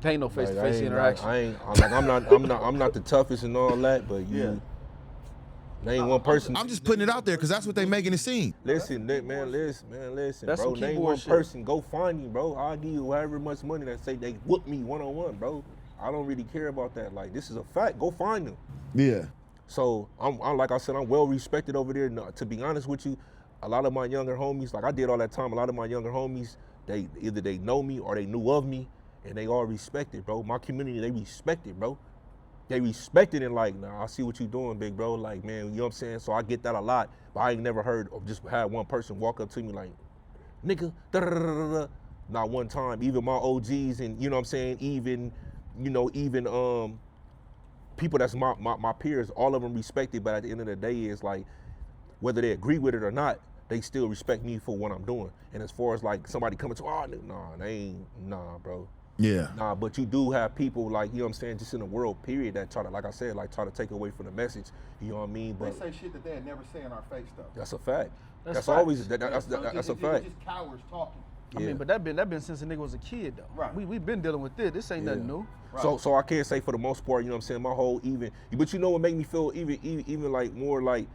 There ain't no Like, face-to-face interaction. I'm not the toughest and all that, but there ain't one person. I'm just putting it out there because that's what they making it seem. Listen, man, listen, That's bro. some Name keyboard one shit. person, go find you, bro. I'll give you however much money that say they whoop me one-on-one, bro. I don't really care about that. Like, this is a fact. Go find them. Yeah. So I'm like I said, I'm well respected over there. No, to be honest with you, a lot of my younger homies, like I did all that time, a lot of my younger homies, they either they know me or they knew of me, and they all respect it, bro. My community, they respect it, bro. They respect it and like, nah, I see what you doing, big bro. Like, man, you know what I'm saying? So I get that a lot, but I ain't never heard or just had one person walk up to me like, nigga, da-da-da-da-da. Not one time. Even my OGs and, you know what I'm saying, even people that's my peers, all of them respect it, but at the end of the day, it's like, whether they agree with it or not, they still respect me for what I'm doing. And as far as like somebody coming to, nah, bro. Yeah. Nah, but you do have people like, you know what I'm saying, just in the world period that try to, like I said, like try to take away from the message, you know what I mean? But They say shit that they'd never say in our face, though. that's a fact. That's facts. always, that's So a it's fact. just cowards talking. I mean, but that been since the nigga was a kid though. Right. We've been dealing with this. This ain't nothing new. Right. So I can't say for the most part, you know what I'm saying, my whole but you know what made me feel even like more like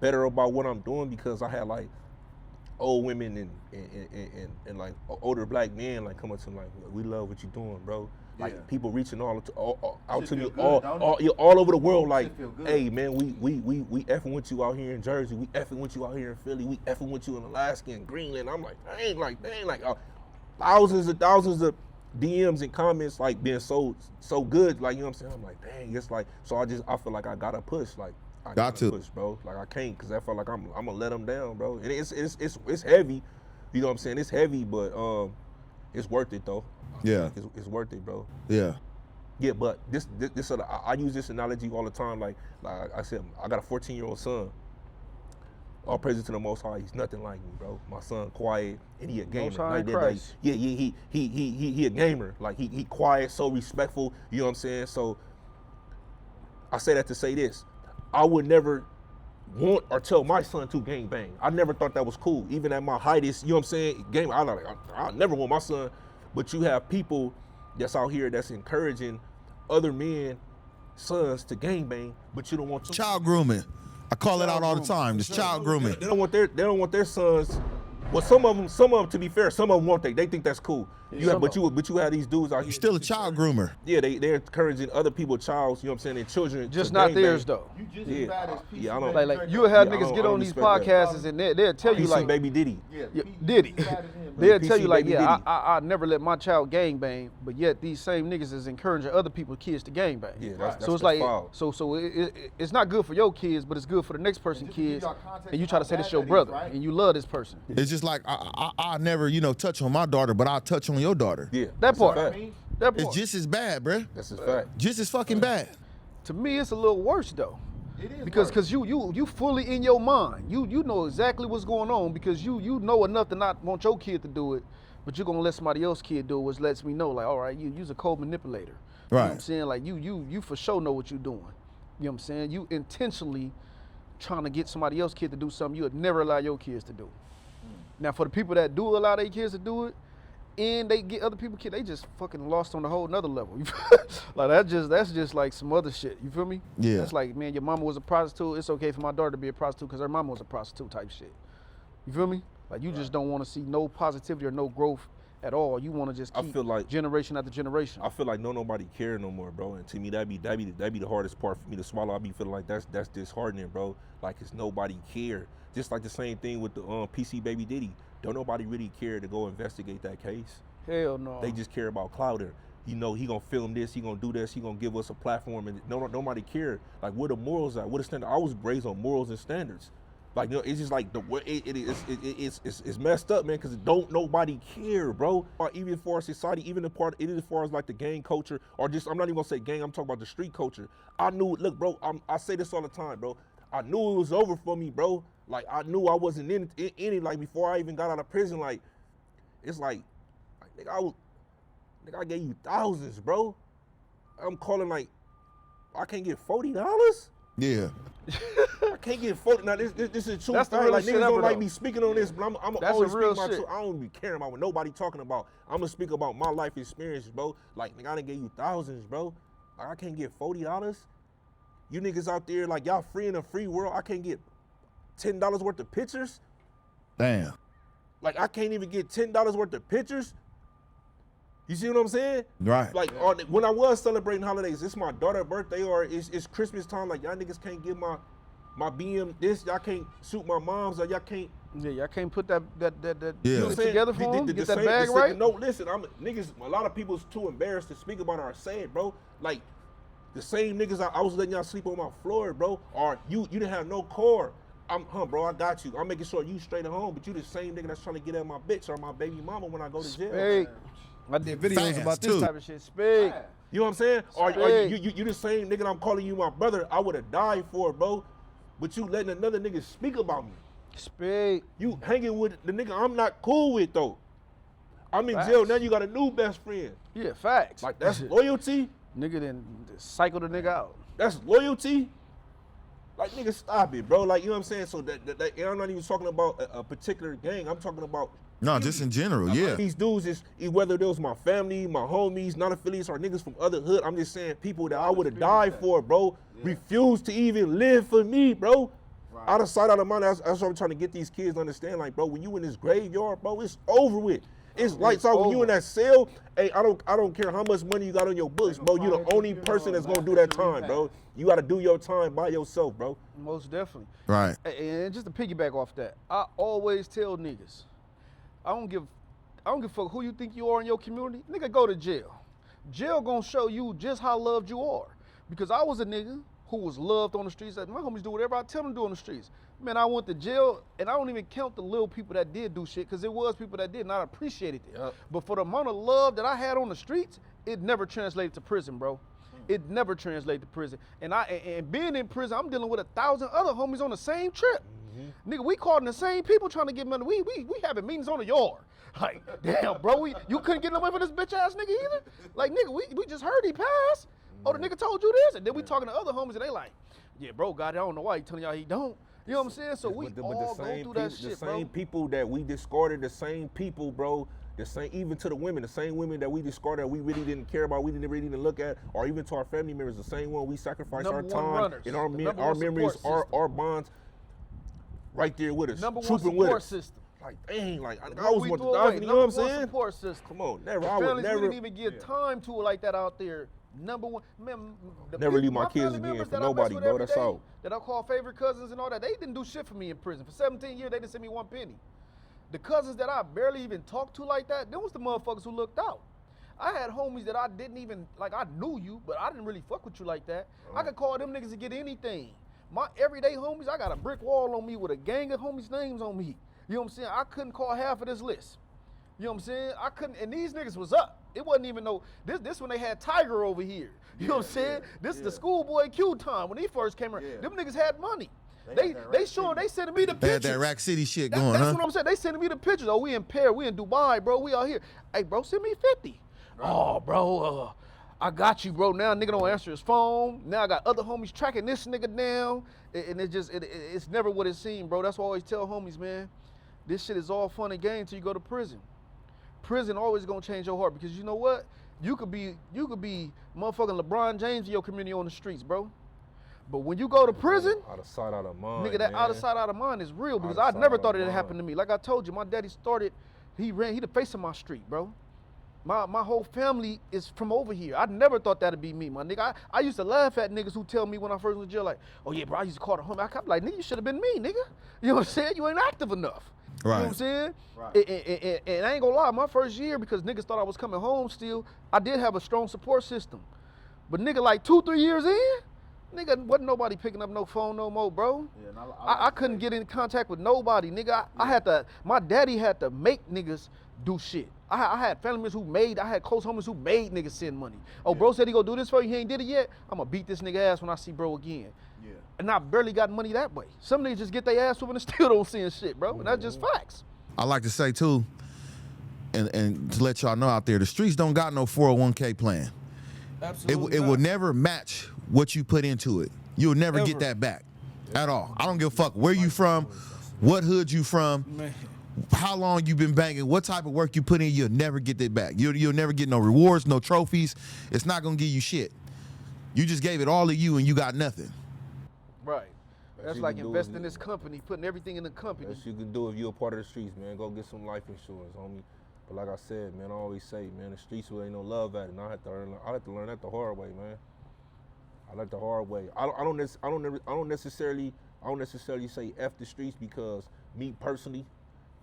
better about what I'm doing, because I had like old women and like older black men like coming to me like, we love what you're doing, bro. Like people reaching out Shit to me feel good, all over the world, like, Shit feel good. hey man, we effing with you out here in Jersey, we effing with you out here in Philly, we effing with you in Alaska and Greenland. I'm like, dang, thousands of DMs and comments like being so good, like, you know what I'm saying? I'm like, dang, it's like, so I feel like I gotta push, like I Got gotta to. push, bro. Like I can't, cause I feel like I'm gonna let them down, bro. And it's heavy, you know what I'm saying? It's heavy, but it's worth it though. Yeah. It's worth it, bro. Yeah. Yeah, but this I use this analogy all the time. Like I said, I got a 14-year-old son. All praises to the Most High. He's nothing like me, bro. My son quiet and he a gamer. Most High Like, Christ. he a gamer. Like he quiet, so respectful. You know what I'm saying? So I say that to say this: I would never want or tell my son to gang bang. I never thought that was cool. Even at my highest, you know what I'm saying, game, I never want my son. But you have people that's out here that's encouraging other men, sons to gang bang, but you don't want them. Child grooming. I call it out all the time. It's child grooming. They don't want their sons. Well, some of them, to be fair, some of them want they think that's cool. But you have these dudes out here. You're still a child groomer. Yeah, they're encouraging other people's childs, you know what I'm saying, and children. Just to not gangbang. theirs though. You just Yeah. as bad as PC. Yeah, I don't- Like you'll have Yeah, I niggas don't- get I on don't these respect that. podcasts and they'll tell you PC like, Baby Diddy. Yeah, Yeah, P- Diddy. PC bad as him, They'll PC tell you like, Baby yeah, Diddy. I never let my child gang bang, but yet these same niggas is encouraging other people's kids to gang bang. Yeah, So it's like, so it's not good for your kids, but it's good for the next person's just to give kids. y'all context And you of try to how say this bad your that is, brother, right? and you love this person. It's just like I never, touch on my daughter, but I'll touch on your daughter. Yeah, That that's a part. fact. That part. It's just as bad, bruh. That's a fact. Just as fucking bad. To me, it's a little worse though. It is Because worse. you fully in your mind. You know exactly what's going on because you know enough to not want your kid to do it, but you're gonna let somebody else's kid do it, which lets me know like, all right, you's a cold manipulator. You know what I'm Right. saying? Like you for sure know what you're doing. You know what I'm saying? You intentionally trying to get somebody else's kid to do something you would never allow your kids to do. Now for the people that do allow their kids to do it, and they get other people kids, they just fucking lost on a whole nother level. Like that's just like some other shit. You feel me? Yeah. That's like, man, your mama was a prostitute. It's okay for my daughter to be a prostitute because her mama was a prostitute type shit. You feel me? Like you just don't want to see no positivity or no growth at all. You want to just I keep feel like- generation after generation. I feel like nobody care no more, bro. And to me, that'd be the hardest part for me to swallow. I be feeling like that's disheartening, bro. Like it's nobody care. Just like the same thing with the PC Baby Diddy. Don't nobody really care to go investigate that case. Hell no. They just care about clout. You know, he gonna film this, he gonna do this, he gonna give us a platform, and nobody care. Like where the morals at? What the standard? I was raised on morals and standards. Like, you know, it's just like the way it's messed up, man, because don't nobody care, bro. Or even for our society, even as far as like the gang culture, or just, I'm not even gonna say gang, I'm talking about the street culture. I knew, look, bro, I say this all the time, bro. I knew it was over for me, bro. Like, I knew I wasn't in it, like, before I even got out of prison. Like, it's like nigga, I gave you thousands, bro. I'm calling, like, I can't get $40? Yeah. I can't get 40. Now, this is true. That's the thing. real Like, shit niggas ever, don't like though. me speaking on this, but I'm That's always the real speak my shit. truth. I don't be caring about what nobody talking about. I'm gonna speak about my life experiences, bro. Like, nigga, I done gave you thousands, bro. Like, I can't get $40. You niggas out there, like, y'all free in a free world. I can't get $10 worth of pictures. Damn. Like, I can't even get $10 worth of pictures. You see what I'm saying? Right. Like, when I was celebrating holidays, it's my daughter's birthday or it's Christmas time. Like, y'all niggas can't get my BM this. Y'all can't shoot my mom's, or y'all can't. Yeah, y'all can't put that Yeah. You know what I'm unit saying? together for them, get that bag right. No, listen, niggas, a lot of people's too embarrassed to speak about or say it, bro. Like, the same niggas I was letting y'all sleep on my floor, bro, or you didn't have no core. Bro, I got you. I'm making sure you straight at home, but you the same nigga that's trying to get at my bitch or my baby mama when I go to jail. Speak. I did videos Fast, about this too. type of shit. Speak. You know what I'm saying? Or Speak. you the same nigga that I'm calling you my brother, I would have died for, bro. But you letting another nigga speak about me. Speak. You hanging with the nigga I'm not cool with, though. I'm in Facts. jail, now you got a new best friend. Yeah, facts. Like, that's loyalty? Nigga then cycle the nigga out. That's loyalty? Like, nigga, stop it, bro. Like, you know what I'm saying? So that I'm not even talking about a particular gang. I'm talking about No, just in general, yeah. these dudes is whether it was my family, my homies, not affiliates, or niggas from other hood. I'm just saying people that I would have died for, bro, refuse to even live for me, bro. Right. Out of sight, out of mind. That's what I'm trying to get these kids to understand. Like, bro, when you in this graveyard, bro, it's over with. It's lights out. When you in that cell, hey, I don't care how much money you got on your books, bro. You the only person that's gonna do that time, bro. You gotta do your time by yourself, bro. Most definitely. Right. And just to piggyback off that, I always tell niggas, I don't give a fuck who you think you are in your community. Nigga, go to jail. Jail gonna show you just how loved you are. Because I was a nigga who was loved on the streets. My homies do whatever I tell them to do on the streets. Man, I went to jail, and I don't even count the little people that did do shit, because it was people that did, and I appreciated it. Yep. But for the amount of love that I had on the streets, it never translated to prison, bro. It never translated to prison. And being in prison, I'm dealing with 1,000 other homies on the same trip. Nigga, we calling the same people trying to get money. We having meetings on the yard. Like, damn, bro, you couldn't get no money for this bitch ass nigga either? Like, nigga, we just heard he passed. Oh, the nigga told you this. And then we talking to other homies and they like, yeah, bro, God, I don't know why he telling y'all he don't. You know what I'm saying? So we all go through that shit, bro. The same people that we discarded, the same people, bro, the same, even to the women, the same women that we discarded that we really didn't care about, we didn't really even look at, or even to our family members, the same one we sacrificed our Number one time runners, and the our number one memories, support our bonds, right there with us, Number one trooping with support us. system. Like, dang, like, I What always we want threw to away. dive, you know what I'm Number one saying? support system. Come on, never, The I would families, never. we didn't even give time to it like that out there. Number one, man. Never leave my kids family again members for that I mess nobody, with bro, every that's day, all. That I call favorite cousins and all that, they didn't do shit for me in prison. For 17 years, they didn't send me one penny. The cousins that I barely even talked to like that, them was the motherfuckers who looked out. I had homies that I didn't even, like, I knew you, but I didn't really fuck with you like that. I could call them niggas to get anything. My everyday homies, I got a brick wall on me with a gang of homies' names on me. You know what I'm saying? I couldn't call half of this list. You know what I'm saying? I couldn't, and these niggas was up. It wasn't even no, this when they had Tiger over here. You know what I'm saying? This is the schoolboy Q time when he first came around. Them niggas had money. They sending me the They had pictures. that Rack City shit That's going, huh? what I'm saying. They sending me the pictures. Oh, we in Paris, we in Dubai, bro. We out here. Hey, bro, send me 50. Right. Oh, bro, I got you, bro. Now nigga don't answer his phone. Now I got other homies tracking this nigga down. And it's never what it seemed, bro. That's why I always tell homies, man, this shit is all fun and games until you go to prison. Prison always gonna change your heart, because you know what? You could be motherfucking LeBron James in your community on the streets, bro. But when you go to prison, Out of sight, out of mind, nigga, that man. out of sight, out of mind is real, because Out I of never sight, thought out it of happened to me. Like I told you, my daddy started, he the face of my street, bro. My whole family is from over here. I never thought that'd be me, my nigga. I used to laugh at niggas who tell me when I first went to jail, like, oh yeah, bro, I used to call the homie. I'm like, nigga, you should have been me, nigga. You know what I'm saying? You ain't active enough. Right. You know what I'm saying? Right. And I ain't gonna lie, my first year, because niggas thought I was coming home still, I did have a strong support system. But nigga, like 2-3 years in, Nigga, wasn't nobody picking up no phone no more, bro. Yeah, and I couldn't get in contact with nobody, nigga. I had to, my daddy had to make niggas do shit. I had family members who made, I had close homies who made niggas send money. Oh, bro said he gonna do this for you, he ain't did it yet. I'm gonna beat this nigga ass when I see bro again. Yeah. And I barely got money that way. Some niggas just get their ass whooping and still don't send shit, bro. And that's just facts. I like to say too, and to let y'all know out there, the streets don't got no 401k plan. Absolutely. It will never match what you put into it. You'll never get that back at all. I don't give a fuck where you from, what hood you from, how long you been banging, what type of work you put in. You'll never get that back. You'll never get no rewards, no trophies. It's not gonna give you shit. You just gave it all to you and you got nothing. Right. That's you like can do investing is- in this company, putting everything in the company. Best you can do if you're a part of the streets, man. Go get some life insurance, homie. But like I said, man, I always say, man, the streets where ain't no love at it. And I had to learn that the hard way, man. I like the hard way. I don't necessarily say F the streets because me personally,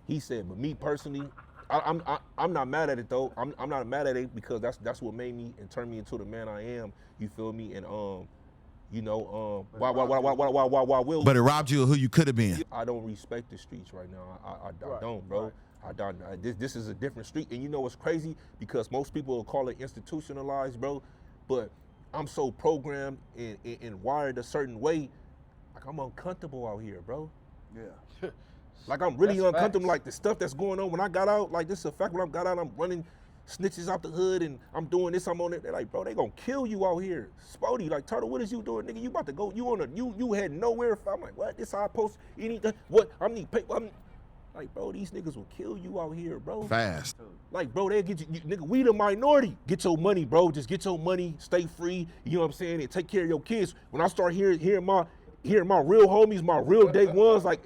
he said, but me personally, I'm not mad at it though. I'm not mad at it because that's what made me and turned me into the man I am. You feel me? And why will? But it robbed you of who you could have been. I don't respect the streets right now. I don't, bro. right. I don't. This is a different street, and you know what's crazy? Because most people will call it institutionalized, bro. But I'm so programmed and wired a certain way. Like I'm uncomfortable out here, bro. Yeah. Like I'm really That's uncomfortable. facts. Like the stuff that's going on when I got out. Like this is a fact. When I got out, I'm running snitches out the hood, and I'm doing this. I'm on it. They're like, bro, they gonna kill you out here. Spoety, like Turtle, what is you doing, nigga? You about to go? You had nowhere. I'm like, what? This how I post anything? What? I'm need paper. I'm like, bro, these niggas will kill you out here, bro. Fast. Like, bro, they get you, nigga, we the minority. Get your money, bro. Just get your money, stay free, you know what I'm saying, and take care of your kids. When I start hearing my real homies, my real day ones, like,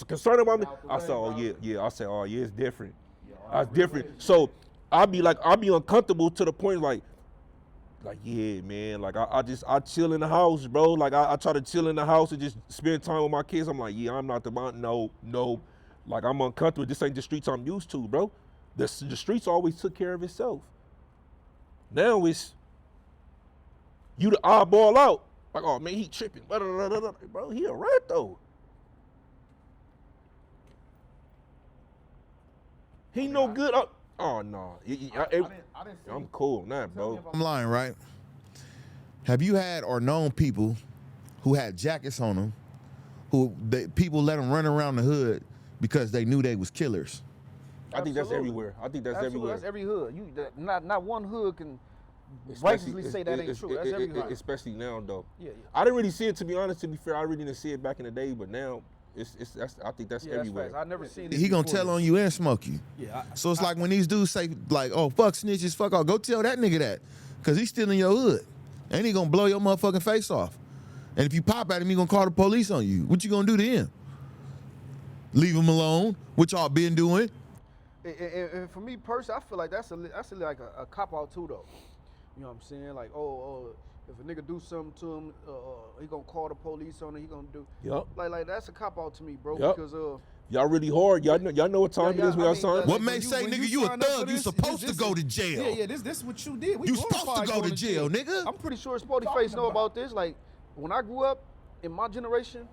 concerned about me, I said, oh, yeah. I said, oh, yeah, it's different. It's different. So, I be uncomfortable to the point, like, yeah, man, like, I chill in the house, bro. Like, I try to chill in the house and just spend time with my kids. I'm like, yeah, I'm not the man, no. Like, I'm uncomfortable. This ain't the streets I'm used to, bro. The streets always took care of itself. Now it's you the eyeball out. Like, oh, man, he tripping. Bro, he a rat, though. He no good. Oh, no. I didn't see I'm cool now, bro. I'm lying, right? Have you had or known people who had jackets on them, people let them run around the hood because they knew they was killers? I think that's Absolutely. everywhere. I think that's Absolutely, everywhere. that's every hood. Not one hood can Especially- rightfully say that ain't true. That's every hood. Especially now, though. Yeah. I didn't really see it, to be honest. To be fair, I really didn't see it back in the day, but now I think that's Yeah, that's everywhere. facts. I never seen it. He gonna before tell this. on you and smoke you. Yeah. So it's like when these dudes say like, oh, fuck snitches, fuck off. Go tell that nigga that. Cause he's still in your hood. And he gonna blow your motherfucking face off. And if you pop at him, he gonna call the police on you. What you gonna do to him? Leave him alone? What y'all been doing? And for me personally, I feel like that's like a cop out too, though. You know what I'm saying? Like, if a nigga do something to him, he gonna call the police on it. He gonna do. Yup. Like that's a cop out to me, bro. Yup. Because Y'all really hard. Y'all know what time Yeah, it is when y'all I mean, sign. like, What when may you- say, when nigga, you you a signed up for thug, you this, supposed to this go is- to jail. Yeah, this is what you did. We You supposed to glorified go going to jail, nigga. I'm pretty sure Spoety Face know about this. Like, when I grew up, in my generation,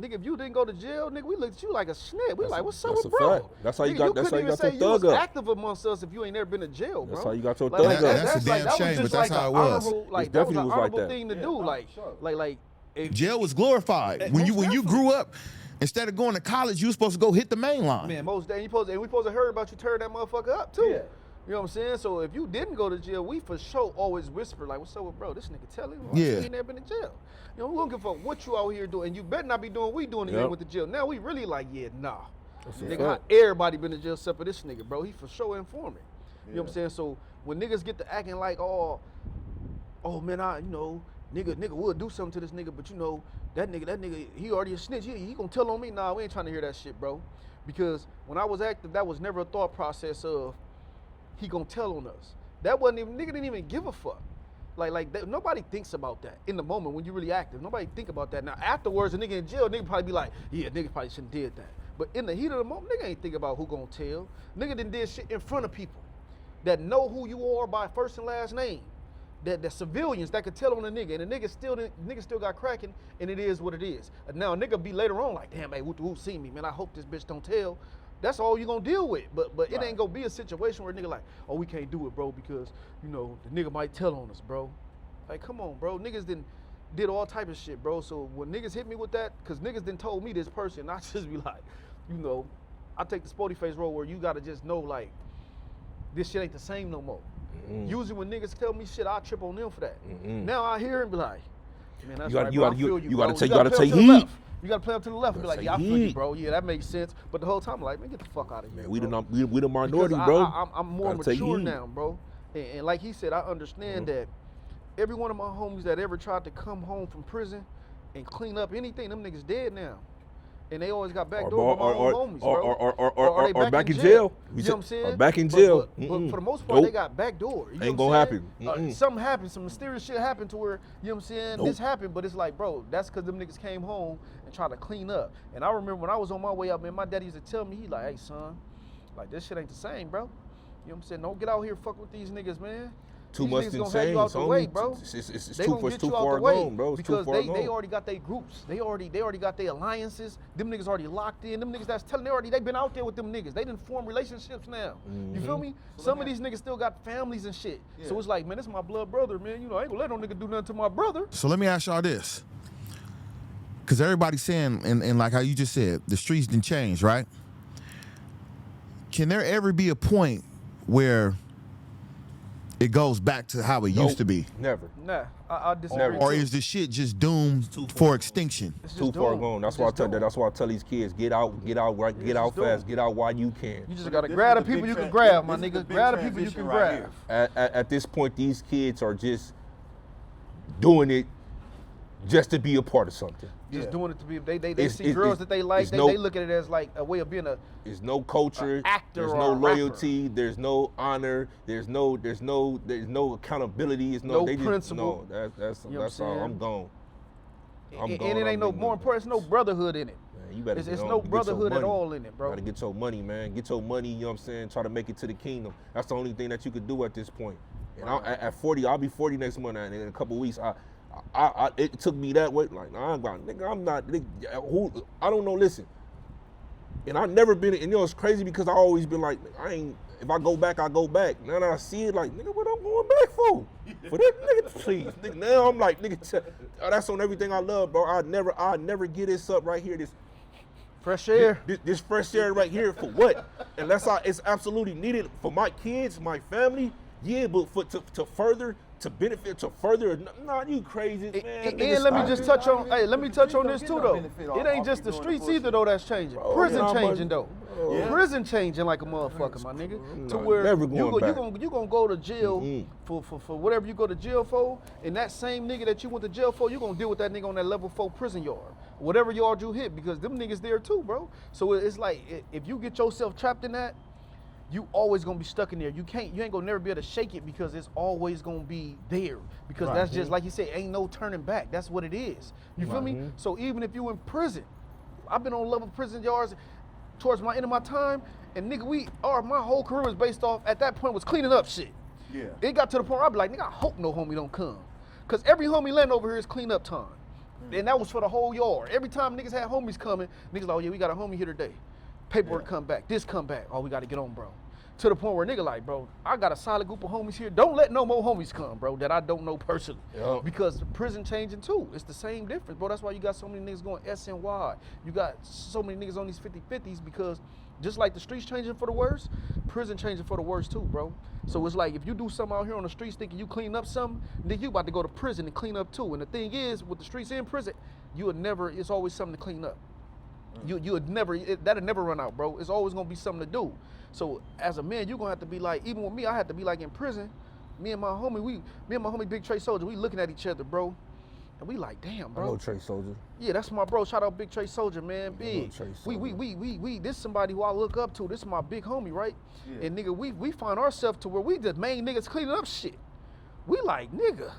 nigga, if you didn't go to jail, nigga, we looked at you like a snitch. We like, what's up that's with a bro? fact. That's how you Nigga, got- that's how you couldn't got even your say you was thug up. active amongst us if you ain't never been to jail, bro. That's how you got your Like, thug that- up. That's a like, damn that was shame, just but that's like how a it was. honorable- Like, It that was definitely an was like honorable that. thing to Yeah, do. no, Like, for sure. like, if, Jail was glorified. When you most grew up, instead of going to college, you was supposed to go hit the main line. man, most days, we supposed to heard about you turn that motherfucker up too. Yeah. You know what I'm saying? So if you didn't go to jail, we for sure always whisper like, "What's up with bro? This nigga tell him, Yeah. he ain't never been to jail." You know, we don't give a fuck what you out here doing, and you better not be doing what we doing Yep. again with the jail. Now we really like, yeah, nah, a nigga, how fact. everybody been to jail except for this nigga, bro. He for sure informant. You know what I'm saying? So when niggas get to acting like, oh man, nigga would do something to this nigga, but you know, that nigga, he already a snitch. He gonna tell on me. Nah, we ain't trying to hear that shit, bro. Because when I was active, that was never a thought process of he gonna tell on us. That wasn't even, nigga didn't even give a fuck. Nobody thinks about that in the moment when you really active. Nobody think about that. Now afterwards, a nigga in jail, nigga probably be like, yeah, nigga probably shouldn't did that. But in the heat of the moment, nigga ain't think about who gonna tell. Nigga done did shit in front of people that know who you are by first and last name. that civilians that could tell on a nigga, and the nigga still got cracking, and it is what it is. Now a nigga be later on like, damn, hey, who see me, man? I hope this bitch don't tell. That's all you gonna deal with. But it ain't gonna be a situation where a nigga like, oh, we can't do it, bro, because you know the nigga might tell on us, bro. Like, come on, bro. Niggas did all type of shit, bro. So when niggas hit me with that, cause niggas done told me this person, I just be like, you know, I take the Spoety Face role where you gotta just know like, this shit ain't the same no more. Usually when niggas tell me shit, I trip on them for that. Now I hear and be like, man, that's right, bro. I feel you, bro. You gotta take heat. You gotta play up to the left and be like, yeah, I feel you, bro. Yeah, that makes sense. But the whole time, I'm like, man, get the fuck out of here. Man, we bro. the minority, bro. I'm more mature now, bro. And like he said, I understand that every one of my homies that ever tried to come home from prison and clean up anything, them niggas dead now. And they always got back door by my own homies, bro. Or they back in jail. You know what I'm saying? Or back in jail. But for the most part, they got back door. You know Ain't what gonna I'm saying? happen. Something happened, some mysterious shit happened to where, you know what I'm saying? This happened, but it's like, bro, that's because them niggas came home and tried to clean up. And I remember when I was on my way up, man, my daddy used to tell me, he like, hey, son, like, this shit ain't the same, bro. You know what I'm saying? Don't get out here fuck with these niggas, man. Too much insane, it's too far gone, bro. It's because they already got their groups. They already got their alliances. Them niggas already locked in. Them niggas that's telling they been out there with them niggas. They didn't form relationships now. You feel me? Some of these niggas still got families and shit. Yeah. So it's like, man, this is my blood brother, man. You know, I ain't gonna let no nigga do nothing to my brother. So let me ask y'all this. Cause everybody's saying, and like how you just said, the streets didn't change, right? Can there ever be a point where it goes back to how it used to be? Never. Nah, I disagree. Or is the shit just doomed for extinction? It's too far gone. That's why I tell these kids, get out fast, get out while you can. You just gotta grab the people you can grab, my nigga. Grab the people you can grab. At this point, these kids are just doing it just to be a part of something. Just doing it to be. They see girls that they like. They look at it as like a way of being a. There's no culture. Actor. There's no loyalty. There's no honor. There's no accountability. There's no principle. No, that's all. I'm gone. And it ain't no more important. There's no brotherhood in it. Man, you better. It's no brotherhood at all in it, bro. You gotta get your money, man. Get your money. You know what I'm saying? Try to make it to the kingdom. That's the only thing that you could do at this point. And at 40, I'll be 40 next month. And in a couple of weeks, it took me that way. Like, nah, I'm not. I don't know. Listen, and I've never been. And you know, it's crazy because I always been like, if I go back, I go back. Now that I see it, like, nigga, what I'm going back for? For that nigga, please. Nigga, now I'm like, nigga, that's on everything I love, bro. I never get this up right here. This fresh air. This fresh air right here for what? Unless it's absolutely needed for my kids, my family. Yeah, but to further. To benefit, to further, nah, you crazy, man. And let me just touch on, let me touch on this too, though. It ain't just the streets either, though, that's changing. Prison changing, though. Prison changing like a motherfucker, my nigga. To where you gonna go to jail for whatever you go to jail for, and that same nigga that you went to jail for, you gonna deal with that nigga on that level 4 prison yard. Whatever yard you hit, because them niggas there too, bro. So it's like, if you get yourself trapped in that, you always gonna be stuck in there. You ain't gonna never be able to shake it because it's always gonna be there. Because that's just, like you said, ain't no turning back. That's what it is. You feel me? So even if you in prison, I've been on level prison yards towards my end of my time, and nigga, my whole career was based off, at that point, was cleaning up shit. Yeah. It got to the point where I'd be like, nigga, I hope no homie don't come. Because every homie land over here is clean up time. And that was for the whole yard. Every time niggas had homies coming, niggas like, oh yeah, we got a homie here today. Paperwork come back, this come back. Oh, we gotta get on, bro. To the point where nigga like, bro, I got a solid group of homies here. Don't let no more homies come, bro, that I don't know personally. Yep. Because the prison changing too. It's the same difference, bro. That's why you got so many niggas going SNY. You got so many niggas on these 50-50s because just like the streets changing for the worse, prison changing for the worse too, bro. So it's like if you do something out here on the streets thinking you clean up something, then you about to go to prison and clean up too. And the thing is, with the streets in prison, it's always something to clean up. You would never, that'll never run out, bro. It's always gonna be something to do. So as a man, you're gonna have to be like, even with me, I had to be like in prison. Me and my homie Big Trey Soldier, we looking at each other, bro. And we like, damn, bro. I know Trey Soldier. Yeah, that's my bro. Shout out Big Trey Soldier, man. Big. We this somebody who I look up to. This is my big homie, right? Yeah. And nigga, we find ourselves to where we the main niggas cleaning up shit. We like, nigga.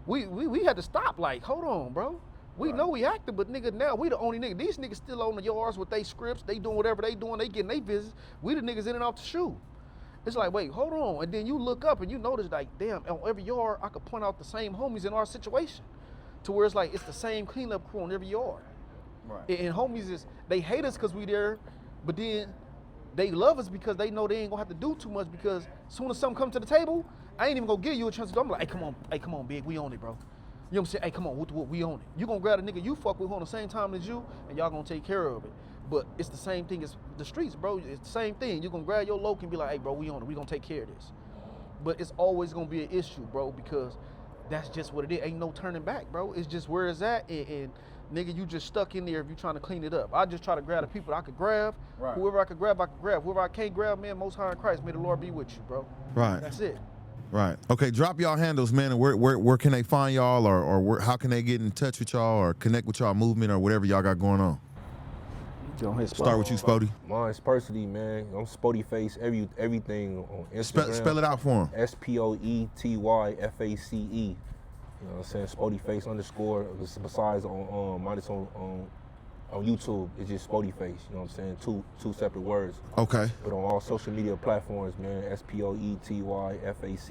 We had to stop, like, hold on, bro. We know we active, but nigga, now we the only nigga. These niggas still on the yards with they scripts. They doing whatever they doing. They getting they business. We the niggas in and out the shoe. It's like, wait, hold on. And then you look up and you notice like, damn, on every yard, I could point out the same homies in our situation. To where it's like, it's the same cleanup crew on every yard. Right. And homies they hate us because we there, but then they love us because they know they ain't gonna have to do too much, because as soon as something comes to the table, I ain't even gonna give you a chance to do. I'm like, hey, come on, big, we on it, bro. You know what I'm saying? Hey, come on, we on it. You gonna grab a nigga you fuck with on the same time as you, and y'all gonna take care of it. But it's the same thing as the streets, bro. It's the same thing. You gonna grab your loc and be like, hey, bro, we on it. We gonna take care of this. But it's always gonna be an issue, bro, because that's just what it is. Ain't no turning back, bro. It's just where it's at, and nigga, you just stuck in there if you trying to clean it up. I just try to grab the people I could grab. Right. Whoever I could grab, I could grab. Whoever I can't grab, man, Most High in Christ, may the Lord be with you, bro. Right. That's it. Right. Okay, drop y'all handles, man, and where can they find y'all, or how can they get in touch with y'all or connect with y'all movement or whatever y'all got going on? Start with you, Spoety. Mine's personally, man. I'm Spoety Face. Everything on Instagram. Spell it out for him. SPOETYFACE. You know what I'm saying? Spoety Face _. Besides mine is on YouTube. It's just Spoety Face. You know what I'm saying? Two separate words. Okay. But on all social media platforms, man. SPOETYFACE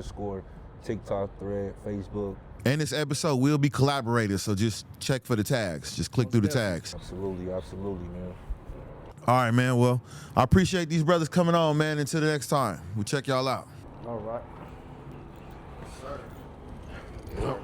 _ TikTok, Thread, Facebook. And this episode will be collaborated, so just check for the tags. Just click through the tags. Absolutely, man. All right, man. Well, I appreciate these brothers coming on, man. Until the next time, we'll check y'all out. All right. Yes, sir.